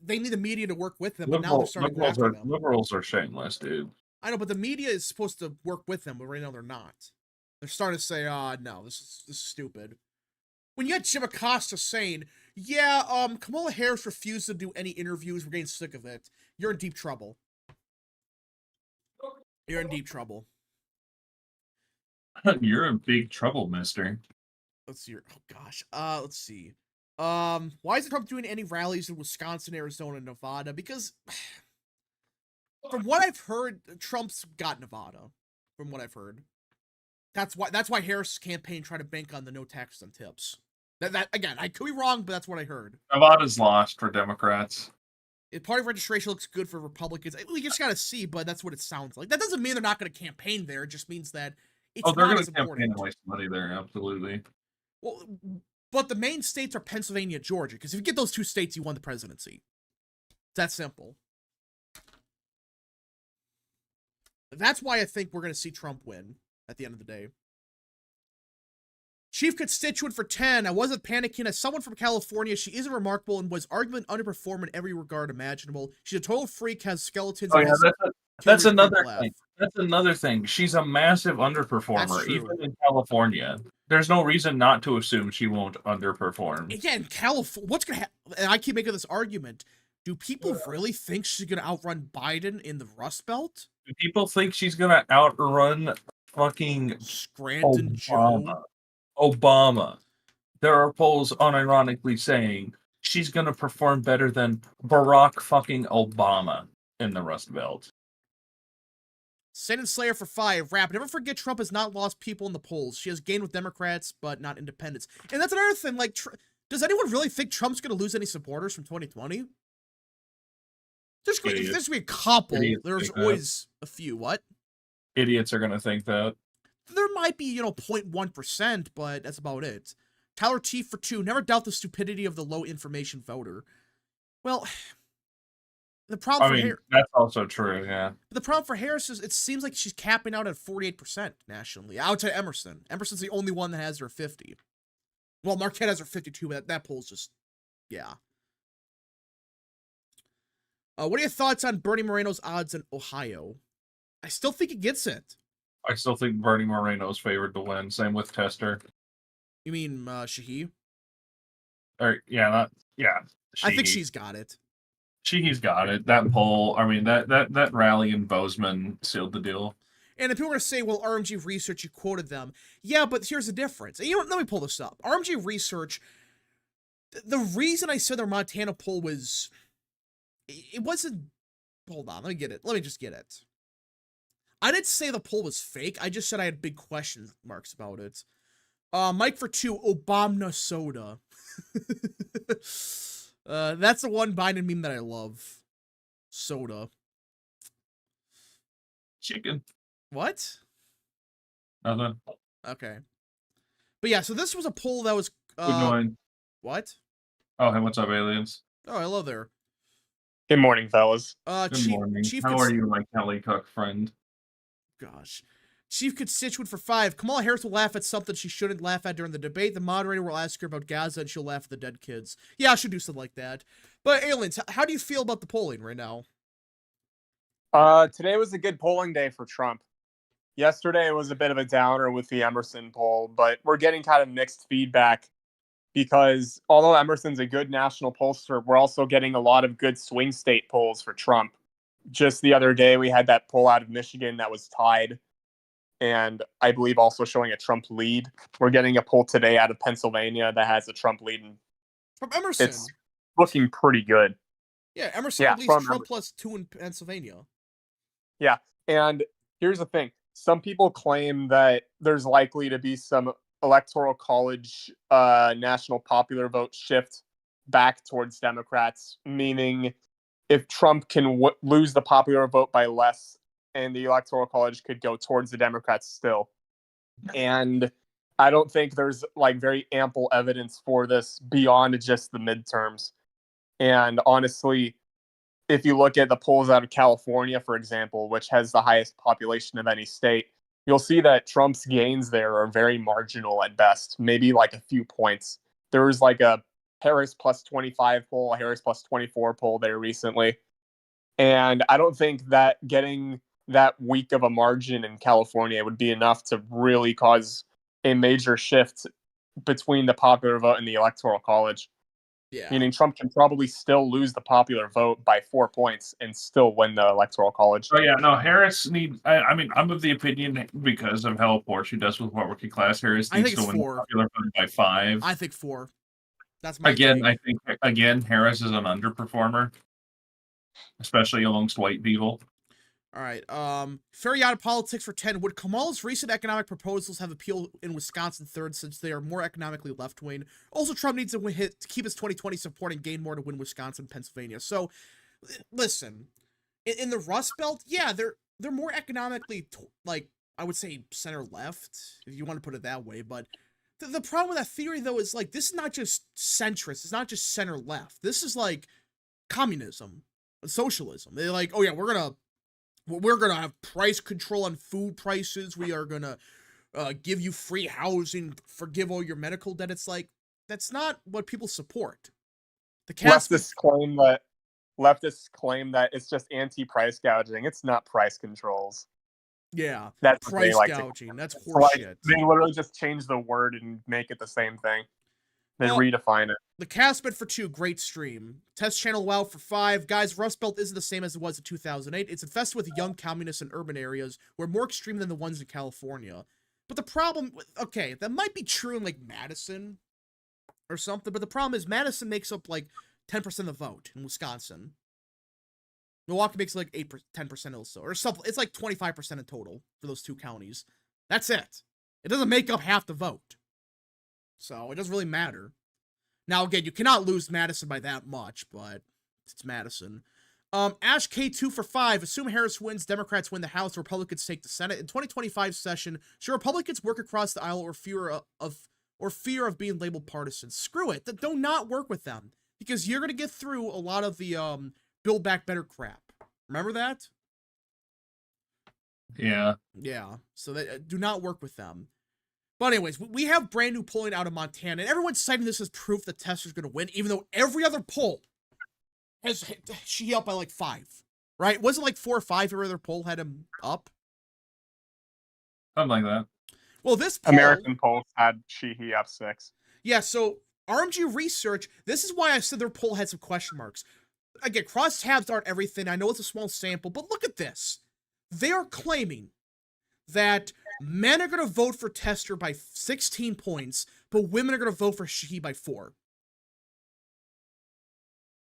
they need the media to work with them, but now they're starting to go after them. Liberals are shameless, dude. I know, but the media is supposed to work with them, but right now they're not. They're starting to say, no, this is stupid. When you had Jim Acosta saying, yeah, Kamala Harris refused to do any interviews, we're getting sick of it, you're in deep trouble. You're in deep trouble. You're in big trouble, mister. Let's see. Oh, gosh. Let's see. Why isn't Trump doing any rallies in Wisconsin, Arizona, and Nevada? Because, from what I've heard, Trump's got Nevada. From what I've heard. That's why Harris' campaign tried to bank on the no taxes on tips. That again, I could be wrong, but that's what I heard. Nevada's lost for Democrats. Party registration looks good for Republicans. We just gotta see, but that's what it sounds like. That doesn't mean they're not going to campaign there. It just means that it's they're not going as to campaign important. and waste money there, absolutely. Well, but the main states are Pennsylvania, Georgia, because if you get those two states, you won the presidency. It's that simple. That's why I think we're going to see Trump win at the end of the day. Chief constituent for 10. I wasn't panicking. As someone from California, she isn't remarkable and was arguably underperformed in every regard imaginable. She's a total freak, has skeletons. Oh, yeah, that's another thing. That's another thing. She's a massive That's underperformer, true. even in California. There's no reason not to assume she won't underperform. Again, California. What's gonna happen? And I keep making this argument. Do people really think she's gonna outrun Biden in the Rust Belt? Do people think she's gonna outrun fucking Scranton Obama? Joe. Obama. There are polls unironically saying she's gonna perform better than Barack fucking Obama in the Rust Belt. Sin and Slayer for 5. Rap. Never forget Trump has not lost people in the polls. She has gained with Democrats, but not independents. And that's another thing. Like, does anyone really think Trump's going to lose any supporters from 2020? There's going to be a couple. There's always a few. What? Idiots are going to think that. There might be, 0.1%, but that's about it. Tyler T for 2. Never doubt the stupidity of the low information voter. Well, the problem that's also true, yeah. The problem for Harris is it seems like she's capping out at 48% nationally. Out to Emerson. Emerson's the only one that has her 50. Well, Marquette has her 52, but that poll's just, yeah. What are your thoughts on Bernie Moreno's odds in Ohio? I still think he gets it. I still think Bernie Moreno's favored to win. Same with Tester. You mean Shahi? Yeah. I think she's got it. She's got it. That poll, that rally in Bozeman sealed the deal. And if people were to say, well, RMG Research, you quoted them. Yeah, but here's the difference. And let me pull this up. RMG Research, the reason I said their Montana poll was, it wasn't, hold on, let me just get it. I didn't say the poll was fake. I just said I had big question marks about it. Mike for 2, Obama soda. That's the one Biden meme that I love. Soda. Chicken. What? Nothing. Okay. But yeah, so this was a poll that was Good morning. What? Oh, hey, what's up, aliens? Oh, hello there. Good morning, fellas. Good morning. How are you, my Kelly Cook friend? Gosh. Chief Constituent for 5. Kamala Harris will laugh at something she shouldn't laugh at during the debate. The moderator will ask her about Gaza and she'll laugh at the dead kids. Yeah, I should do something like that. But aliens, how do you feel about the polling right now? Today was a good polling day for Trump. Yesterday was a bit of a downer with the Emerson poll, but we're getting kind of mixed feedback because although Emerson's a good national pollster, we're also getting a lot of good swing state polls for Trump. Just the other day, we had that poll out of Michigan that was tied, and I believe also showing a Trump lead. We're getting a poll today out of Pennsylvania that has a Trump lead. From Emerson. It's looking pretty good. Yeah, Emerson leads Trump Emerson. Plus 2 in Pennsylvania. Yeah, and here's the thing. Some people claim that there's likely to be some electoral college national popular vote shift back towards Democrats, meaning if Trump can lose the popular vote by less and the electoral college could go towards the Democrats still. And I don't think there's very ample evidence for this beyond just the midterms. And honestly, if you look at the polls out of California, for example, which has the highest population of any state, you'll see that Trump's gains there are very marginal at best, maybe a few points. There was a Harris plus 25 poll, a Harris plus 24 poll there recently. And I don't think that getting that weak of a margin in California would be enough to really cause a major shift between the popular vote and the electoral college. Yeah. Meaning Trump can probably still lose the popular vote by 4 points and still win the electoral college. Oh yeah, no, Harris I'm of the opinion because of how poor she does with working class. Harris needs to win the popular vote by 5. I think 4. That's my take. I think Harris is an underperformer, especially amongst white people. All right. Ferry out of politics for 10. Would Kamala's recent economic proposals have appeal in Wisconsin 3rd since they are more economically left-wing? Also, Trump needs to keep his 2020 support and gain more to win Wisconsin and Pennsylvania. So, listen, in the Rust Belt, yeah, they're more economically, I would say center-left, if you want to put it that way. But the problem with that theory, though, is, this is not just centrist. It's not just center-left. This is, communism, socialism. They're oh, yeah, we're going to have price control on food prices. We are going to give you free housing, forgive all your medical debt. It's that's not what people support. Leftists claim that it's just anti-price gouging. It's not price controls. Yeah. That's what they Price like to. gouging. That's So, like, horseshit. they literally just change the word and make it the same thing. They Well, redefine it. The Caspit for 2, great stream. Test Channel WoW for 5. Guys, Rust Belt isn't the same as it was in 2008. It's infested with young communists in urban areas who are more extreme than the ones in California. But the problem with, okay, that might be true in like Madison or something, but the problem is Madison makes up like 10% of the vote in Wisconsin. Milwaukee makes like 10% also, or something. It's like 25% in total for those 2 counties. That's it. It doesn't make up half the vote. So it doesn't really matter. Now, again, you cannot lose Madison by that much, but it's Madison. Ash K2 for 5. Assume Harris wins, Democrats win the House, Republicans take the Senate. In 2025 session, should Republicans work across the aisle or fear of being labeled partisan? Screw it. Do not work with them. Because you're going to get through a lot of the Build Back Better crap. Remember that? Yeah. Yeah. So do not work with them. But anyways, we have brand new polling out of Montana, and everyone's citing this as proof that Tesla's going to win, even though every other poll has she up by like 5, right? Was it like 4 or 5 every other poll had him up? Something like that. Well, this poll, American polls had Sheehy up 6. Yeah, so RMG Research, this is why I said their poll had some question marks. Again, cross tabs aren't everything. I know it's a small sample, but look at this. They are claiming that men are going to vote for Tester by 16 points, but women are going to vote for Sheehy by 4.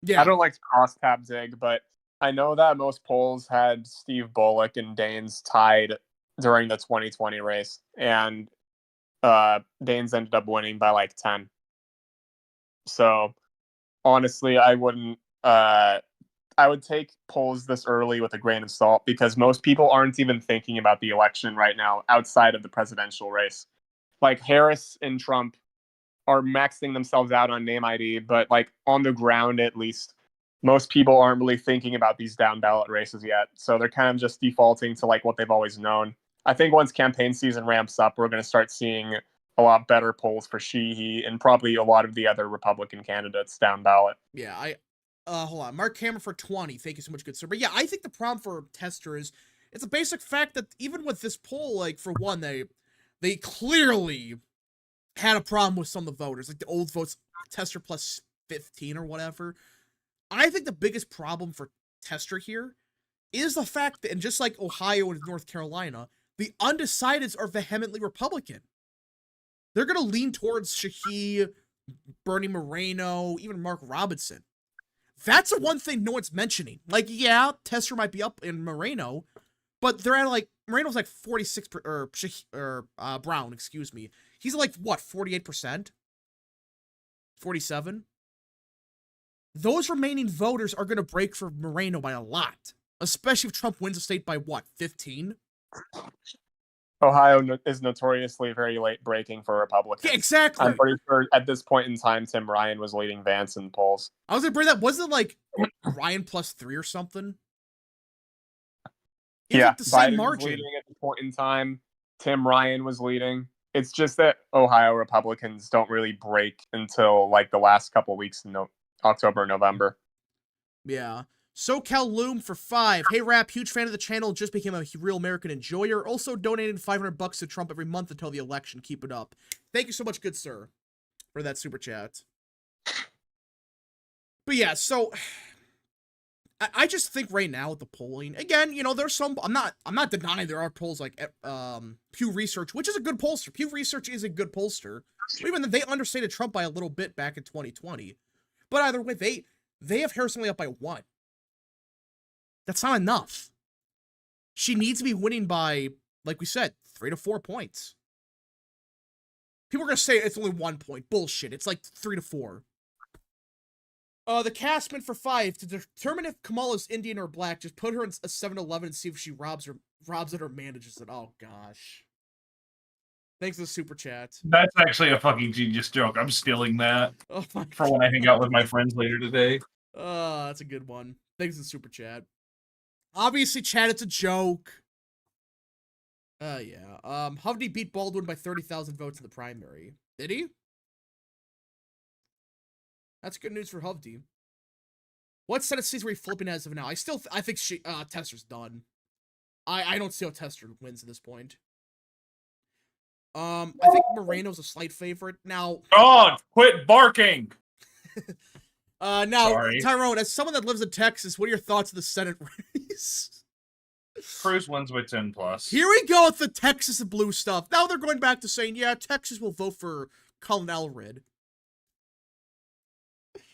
Yeah. I don't like to cross-tab zig, but I know that most polls had Steve Bullock and Daines tied during the 2020 race, and Daines ended up winning by like 10. So, honestly, I wouldn't... I would take polls this early with a grain of salt because most people aren't even thinking about the election right now outside of the presidential race. Like Harris and Trump are maxing themselves out on name ID, but like on the ground at least, most people aren't really thinking about these down ballot races yet. So they're kind of just defaulting to like what they've always known. I think once campaign season ramps up, we're going to start seeing a lot better polls for Sheehy and probably a lot of the other Republican candidates down ballot. Yeah, hold on. Mark Cameron for 20. Thank you so much, good sir. But yeah, I think the problem for Tester is it's a basic fact that even with this poll, like for one, they clearly had a problem with some of the voters, like the old votes, Tester plus 15 or whatever. I think the biggest problem for Tester here is the fact that, and just like Ohio and North Carolina, the undecideds are vehemently Republican. They're going to lean towards Sheehy, Bernie Moreno, even Mark Robinson. That's the one thing no one's mentioning. Like, yeah, Tester might be up in Moreno, but they're at like, Moreno's like 46, or Brown, excuse me. He's like, what, 48%? 47? Those remaining voters are going to break for Moreno by a lot. Especially if Trump wins the state by, what, 15? Ohio is notoriously very late breaking for Republicans. Yeah, exactly. I'm pretty sure at this point in time, Tim Ryan was leading Vance in polls. I was going to bring that. Wasn't it like Ryan plus 3 or something? It yeah, like the same Biden margin. was leading at the point in time. Tim Ryan was leading. It's just that Ohio Republicans don't really break until like the last couple of weeks in October, November. Yeah. SoCal Loom for 5. Hey Rap, huge fan of the channel, just became a real American enjoyer. Also donated $500 to Trump every month until the election. Keep it up. Thank you so much, good sir, for that super chat. But yeah, so I just think right now with the polling, again, you know, there's some, I'm not denying there are polls like Pew Research, which is a good pollster. Pew Research is a good pollster. Even though they understated Trump by a little bit back in 2020. But either way, they have Harris only up by 1. That's not enough. She needs to be winning by, like we said, 3 to 4 points. People are going to say it's only 1 point. Bullshit. It's like 3 to 4. The Castman for 5. To determine if Kamala's Indian or black, just put her in a 7-Eleven and see if she robs it or manages it. Oh, gosh. Thanks for the super chat. That's actually a fucking genius joke. I'm stealing that for when I hang out with my friends later today. That's a good one. Thanks for the super chat. Obviously, chat, it's a joke. Yeah. Hovde beat Baldwin by 30,000 votes in the primary. Did he? That's good news for Hovde. What Senate seats were you flipping as of now? I think Tester's done. I don't see how Tester wins at this point. I think Moreno's a slight favorite. Now, God, quit barking. now, Sorry. Tyrone, as someone that lives in Texas, what are your thoughts of the Senate race? Cruz wins by 10+. Here we go with the Texas and blue stuff. Now they're going back to saying, yeah, Texas will vote for Colin Elred.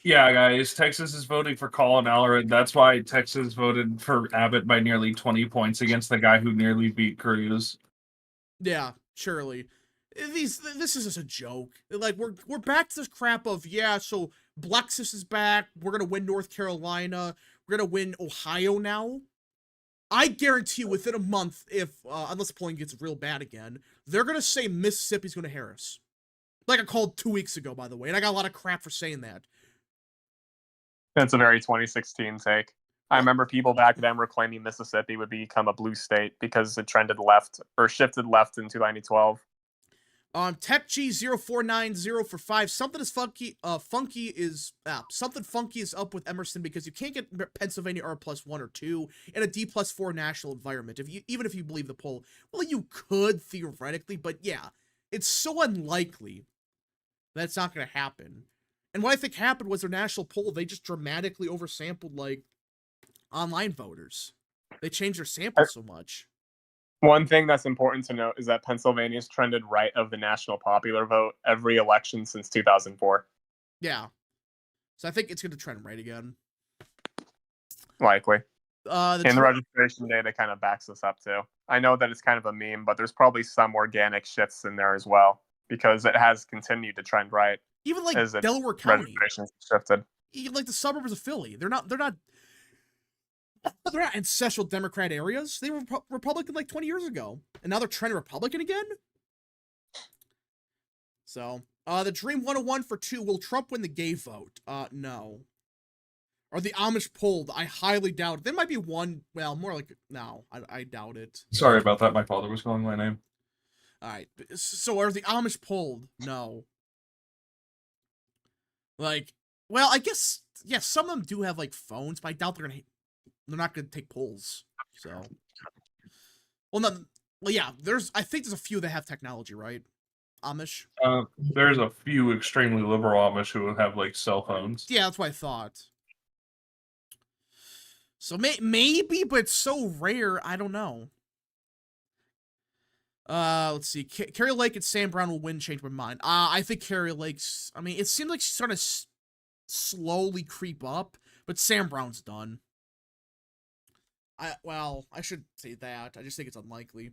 Yeah, guys, Texas is voting for Colin Elred. That's why Texas voted for Abbott by nearly 20 points against the guy who nearly beat Cruz. Yeah, surely. This is just a joke. Like, we're back to this crap of, yeah, so Blexus is back. We're gonna win North Carolina. We're gonna win Ohio now. I guarantee you, within a month, if unless the polling gets real bad again, they're gonna say Mississippi's going to Harris. Like I called 2 weeks ago, by the way, and I got a lot of crap for saying that. That's a very 2016 take. I remember people back then were claiming Mississippi would become a blue state because it trended left or shifted left in 2012. Tech G0490 for 5. Something is funky. Something funky is up with Emerson because you can't get Pennsylvania R+1 or 2 in a D+4 national environment. Even if you believe the poll, well, you could theoretically, but yeah, it's so unlikely that's not going to happen. And what I think happened was their national poll, they just dramatically oversampled like online voters. They changed their sample so much. One thing that's important to note is that Pennsylvania's trended right of the national popular vote every election since 2004. Yeah. So I think it's going to trend right again. Likely. The registration data kind of backs this up too. I know that it's kind of a meme, but there's probably some organic shifts in there as well because it has continued to trend right. Even like Delaware County. Registrations shifted. Even like the suburbs of Philly. They're not ancestral Democrat areas. They were Republican like 20 years ago. And now they're trending Republican again? So, the Dream 101 for 2. Will Trump win the gay vote? No. Are the Amish polled? I highly doubt it. There might be one, well, more like, no, I doubt it. Sorry about that. My father was calling my name. Alright, so are the Amish polled? No. Like, well, I guess, yeah, some of them do have, like, phones, but I doubt they're not gonna take polls, so. Well, yeah, I think there's a few that have technology, right? Amish? There's a few extremely liberal Amish who have, like, cell phones. Yeah, that's what I thought. So, maybe, but it's so rare, I don't know. Let's see. Carrie Lake and Sam Brown will win, change my mind. I think Carrie Lake's, I mean, it seems like she's starting to slowly creep up, but Sam Brown's done. Well, I should say that. I just think it's unlikely.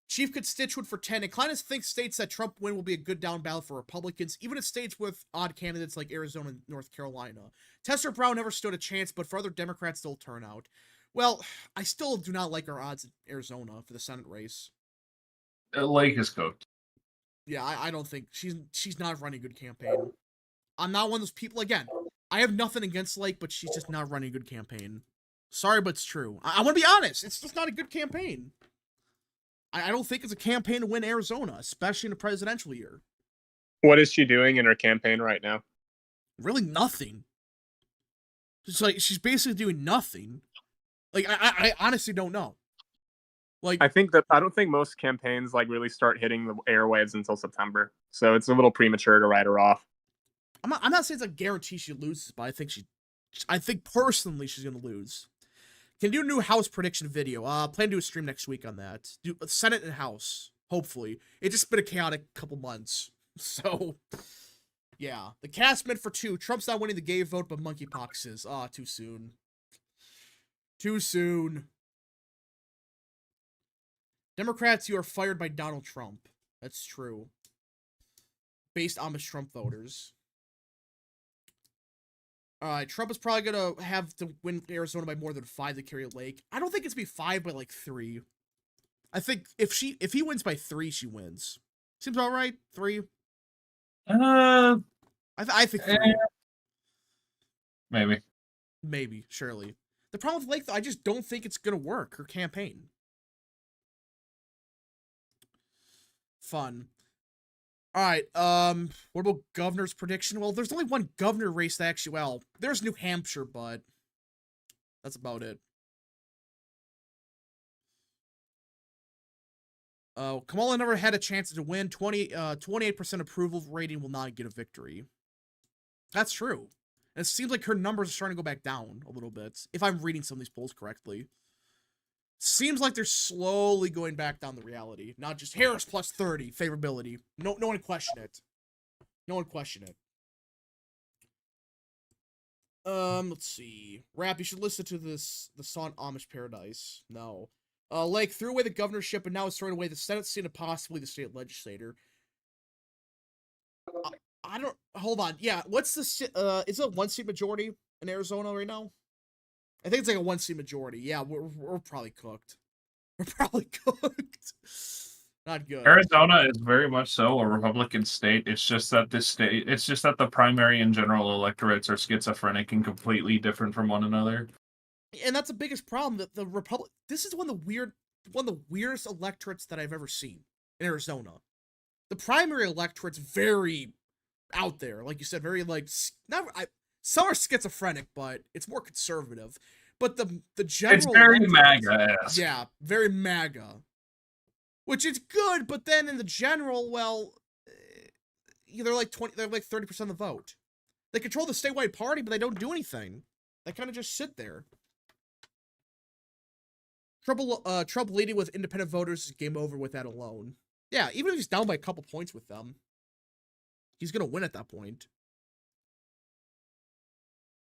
Chief Constituent for 10. Inclined thinks states that Trump win will be a good down ballot for Republicans, even in states with odd candidates like Arizona and North Carolina. Tester Brown never stood a chance, but for other Democrats, they'll turn out. Well, I still do not like our odds in Arizona for the Senate race. Lake is cooked. Yeah, I don't think she's not running a good campaign. I'm not one of those people. Again, I have nothing against Lake, but she's just not running a good campaign. Sorry, but it's true. I want to be honest. It's just not a good campaign. I don't think it's a campaign to win Arizona, especially in a presidential year. What is she doing in her campaign right now? Really nothing. It's like she's basically doing nothing. Like I honestly don't know. Like I don't think most campaigns like really start hitting the airwaves until September. So it's a little premature to write her off. I'm not saying it's a guarantee she loses, but I think personally she's gonna lose. Can do a new House prediction video. Plan to do a stream next week on that. Do Senate and House, hopefully. It's just been a chaotic couple months. So, yeah. The cast meant for 2. Trump's not winning the gay vote, but monkeypox is. Too soon. Too soon. Democrats, you are fired by Donald Trump. That's true. Based Amish Trump voters. Trump is probably gonna have to win Arizona by more than 5 to carry Lake. I don't think it's gonna be 5 by like 3. I think if he wins by 3, she wins. Seems all right. 3. I think 3. Maybe, surely. The problem with Lake, though, I just don't think it's gonna work. Her campaign. Fun. All right, what about governor's prediction? Well, there's only one governor race that actually, well, there's New Hampshire, but that's about it. Kamala never had a chance to win. 28% approval rating will not get a victory. That's true. And it seems like her numbers are starting to go back down a little bit, if I'm reading some of these polls correctly. Seems like they're slowly going back down the reality. Not just Harris plus 30 favorability. No one question it. No one question it. Let's see. Rap, you should listen to the song Amish Paradise. No. Lake threw away the governorship and now is throwing away the Senate seat and possibly the state legislator. I don't... Hold on. Yeah, what's the... is it a one-seat majority in Arizona right now? I think it's like a one-seat majority. Yeah, we're probably cooked. We're probably cooked. Not good. Arizona is very much so a Republican state. It's just that the primary and general electorates are schizophrenic and completely different from one another. And that's the biggest problem, that the this is one of the weirdest electorates that I've ever seen in Arizona. The primary electorate's very out there, like you said, very like some are schizophrenic, but it's more conservative. But the general, it's very MAGA-esque. Yeah, very MAGA. Which is good, but then in the general, well, they're like 30% of the vote. They control the statewide party, but they don't do anything. They kind of just sit there. Trump leading with independent voters is game over with that alone. Yeah, even if he's down by a couple points with them, he's gonna win at that point.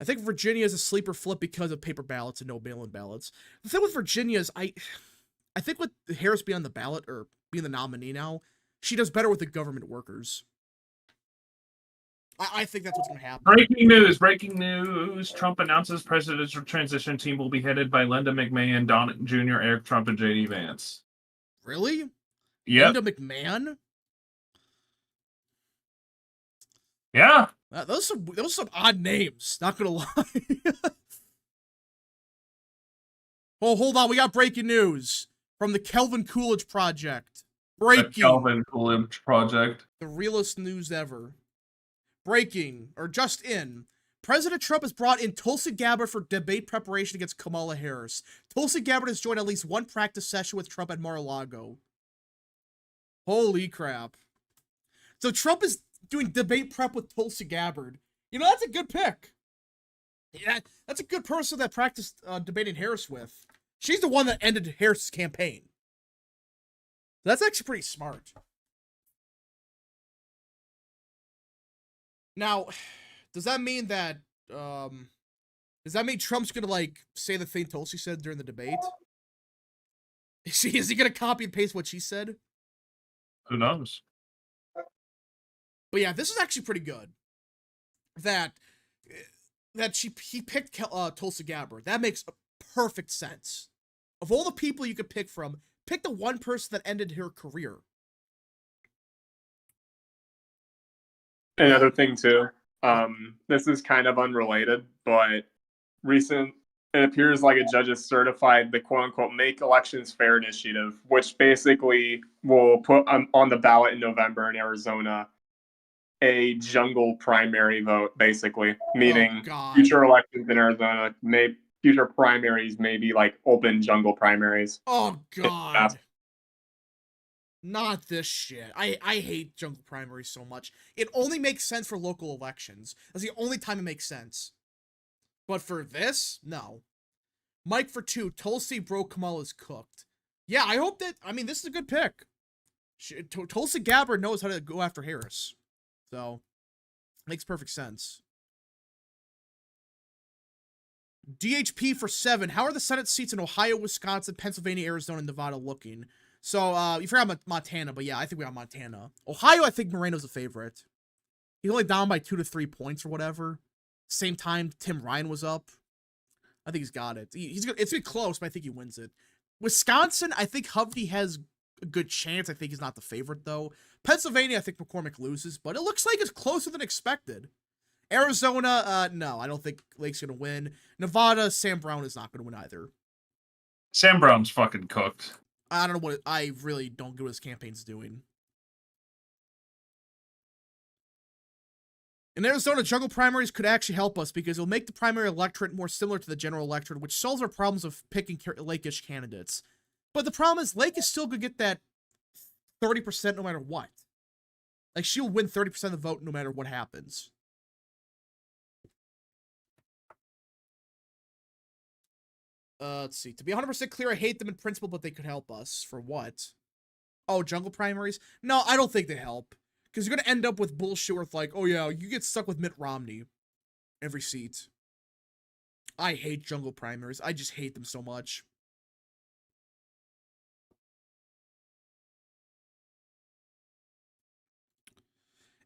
I think Virginia is a sleeper flip because of paper ballots and no mail-in ballots. The thing with Virginia is I think with Harris being on the ballot, or being the nominee now, she does better with the government workers. I think that's what's going to happen. Breaking news. Trump announces presidential transition team will be headed by Linda McMahon, Don Jr., Eric Trump, and J.D. Vance. Really? Yep. Linda McMahon? Yeah. Those are some odd names, not going to lie. Oh, hold on. We got breaking news from the Calvin Coolidge Project. Breaking. The Calvin Coolidge Project. The realest news ever. Breaking, or just in, President Trump has brought in Tulsi Gabbard for debate preparation against Kamala Harris. Tulsi Gabbard has joined at least one practice session with Trump at Mar-a-Lago. Holy crap. So Trump is doing debate prep with Tulsi Gabbard. You know, that's a good pick. Yeah, that's a good person that practiced debating Harris with. She's the one that ended Harris's campaign. That's actually pretty smart. Now, does that mean that, Trump's gonna, like, say the thing Tulsi said during the debate? Is he gonna copy and paste what she said? Who knows? But yeah, this is actually pretty good. That he picked Tulsi Gabbard. That makes perfect sense. Of all the people you could pick from, pick the one person that ended her career. Another thing too, this is kind of unrelated, but it appears like a judge has certified the quote-unquote Make Elections Fair initiative, which basically will put on the ballot in November in Arizona a jungle primary vote, basically, meaning future elections in Arizona, future primaries may be like open jungle primaries. Oh, God. Not this shit. I hate jungle primaries so much. It only makes sense for local elections. That's the only time it makes sense. But for this, no. Mike for 2, Tulsi bro Kamala's cooked. Yeah, I hope that, I mean, this is a good pick. Tulsi Gabbard knows how to go after Harris. So, makes perfect sense. DHP for 7. How are the Senate seats in Ohio, Wisconsin, Pennsylvania, Arizona, and Nevada looking? So, you forgot about Montana, but yeah, I think we got Montana. Ohio, I think Moreno's a favorite. He's only down by 2 to 3 points or whatever. Same time Tim Ryan was up. I think he's got it. It's been close, but I think he wins it. Wisconsin, I think Hovde has a good chance. I think he's not the favorite, though. Pennsylvania, I think McCormick loses, but it looks like it's closer than expected. Arizona, no, I don't think Lake's going to win. Nevada, Sam Brown is not going to win either. Sam Brown's fucking cooked. I don't know I really don't get what his campaign's doing. In Arizona, jungle primaries could actually help us because it'll make the primary electorate more similar to the general electorate, which solves our problems of picking Lake-ish candidates. But the problem is Lake is still going to get that 30% no matter what. Like, she'll win 30% of the vote no matter what happens. Let's see. To be 100% clear, I hate them in principle, but they could help us. For what? Oh, jungle primaries? No, I don't think they help. Because you're going to end up with bullshit where it's like, oh yeah, you get stuck with Mitt Romney. Every seat. I hate jungle primaries. I just hate them so much.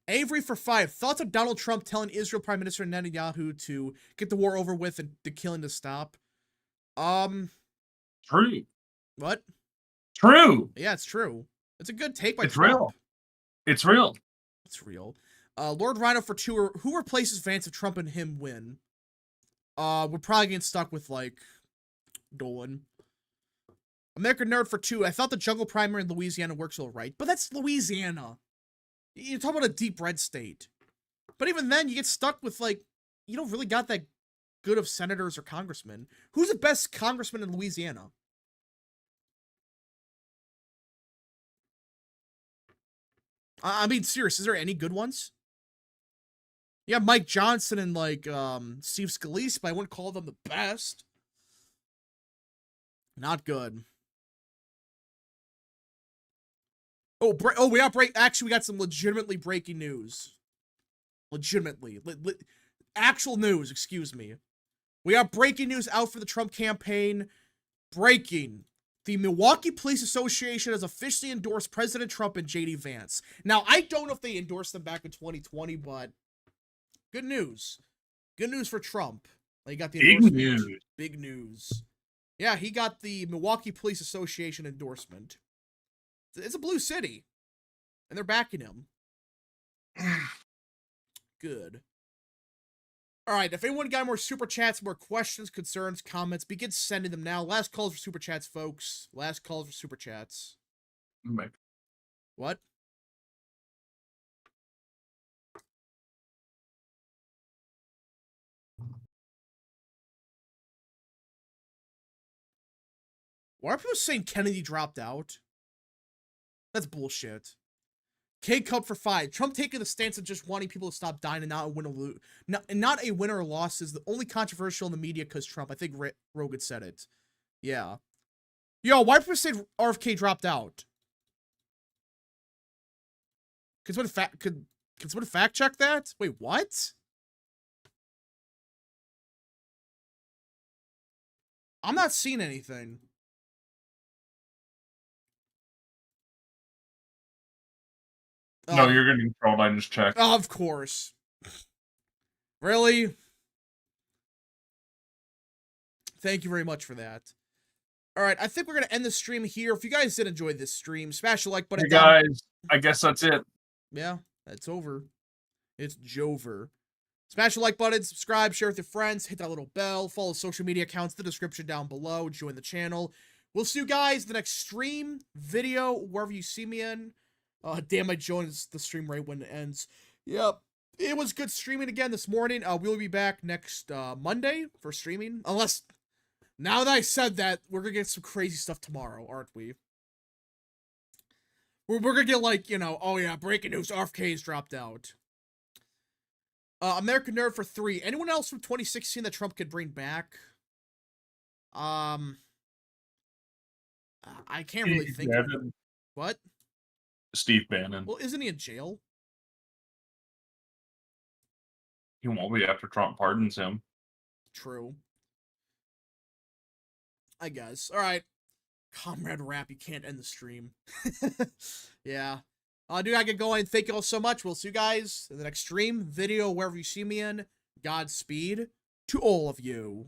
Avery for 5. Thoughts on Donald Trump telling Israel Prime Minister Netanyahu to get the war over with and the killing to stop? True. What? True. Yeah, it's true. It's a good take by It's Trump. real. It's real. It's real. Lord Rhino for 2. Who replaces Vance if Trump and him win? We're probably getting stuck with, like, Dolan. American Nerd for 2. I thought the jungle primary in Louisiana works all right, but that's Louisiana. You're talking about a deep red state. But even then, you get stuck with, like, you don't really got that good of senators or congressmen. Who's the best congressman in Louisiana? I mean, serious, is there any good ones? Yeah, Mike Johnson and, like, Steve Scalise, but I wouldn't call them the best. Not good. Oh, we actually, we got some legitimately breaking news. Legitimately. Actual news, excuse me. We got breaking news out for the Trump campaign. Breaking. The Milwaukee Police Association has officially endorsed President Trump and J.D. Vance. Now, I don't know if they endorsed them back in 2020, but good news. Good news for Trump. He got the endorsement. Big news. Big news. Yeah, he got the Milwaukee Police Association endorsement. It's a blue city. And they're backing him. Good. Alright, if anyone got more super chats, more questions, concerns, comments, begin sending them now. Last calls for super chats, folks. Last calls for super chats. What? Why are people saying Kennedy dropped out? That's bullshit. K-Cup for 5. Trump taking the stance of just wanting people to stop dying and not a win or lose. Not a winner or loss is the only controversial in the media because Trump. I think Rogan said it. Yeah. Yo, why people say RFK dropped out? Could someone fact check that? Wait, what? I'm not seeing anything. No, you're getting trolled. I just checked. Oh, of course. Really? Thank you very much for that. All right, I think we're going to end the stream here. If you guys did enjoy this stream, smash the like button. Hey, guys, I guess that's it. Yeah, that's over. It's Jover. Smash the like button, subscribe, share with your friends, hit that little bell, follow social media accounts in the description down below, join the channel. We'll see you guys in the next stream, video, wherever you see me in. Damn, I joined the stream right when it ends. Yep. It was good streaming again this morning. We'll be back next Monday for streaming. Unless, now that I said that, we're going to get some crazy stuff tomorrow, aren't we? We're going to get like, you know, oh yeah, breaking news, RFK's dropped out. American Nerd for 3. Anyone else from 2016 that Trump could bring back? I can't really think of it. What? Steve Bannon. Well, isn't he in jail? He won't be after Trump pardons him. True. I guess. All right. Comrade Rap, you can't end the stream. Yeah. Dude, I get going. Thank you all so much. We'll see you guys in the next stream, video, wherever you see me in. Godspeed to all of you.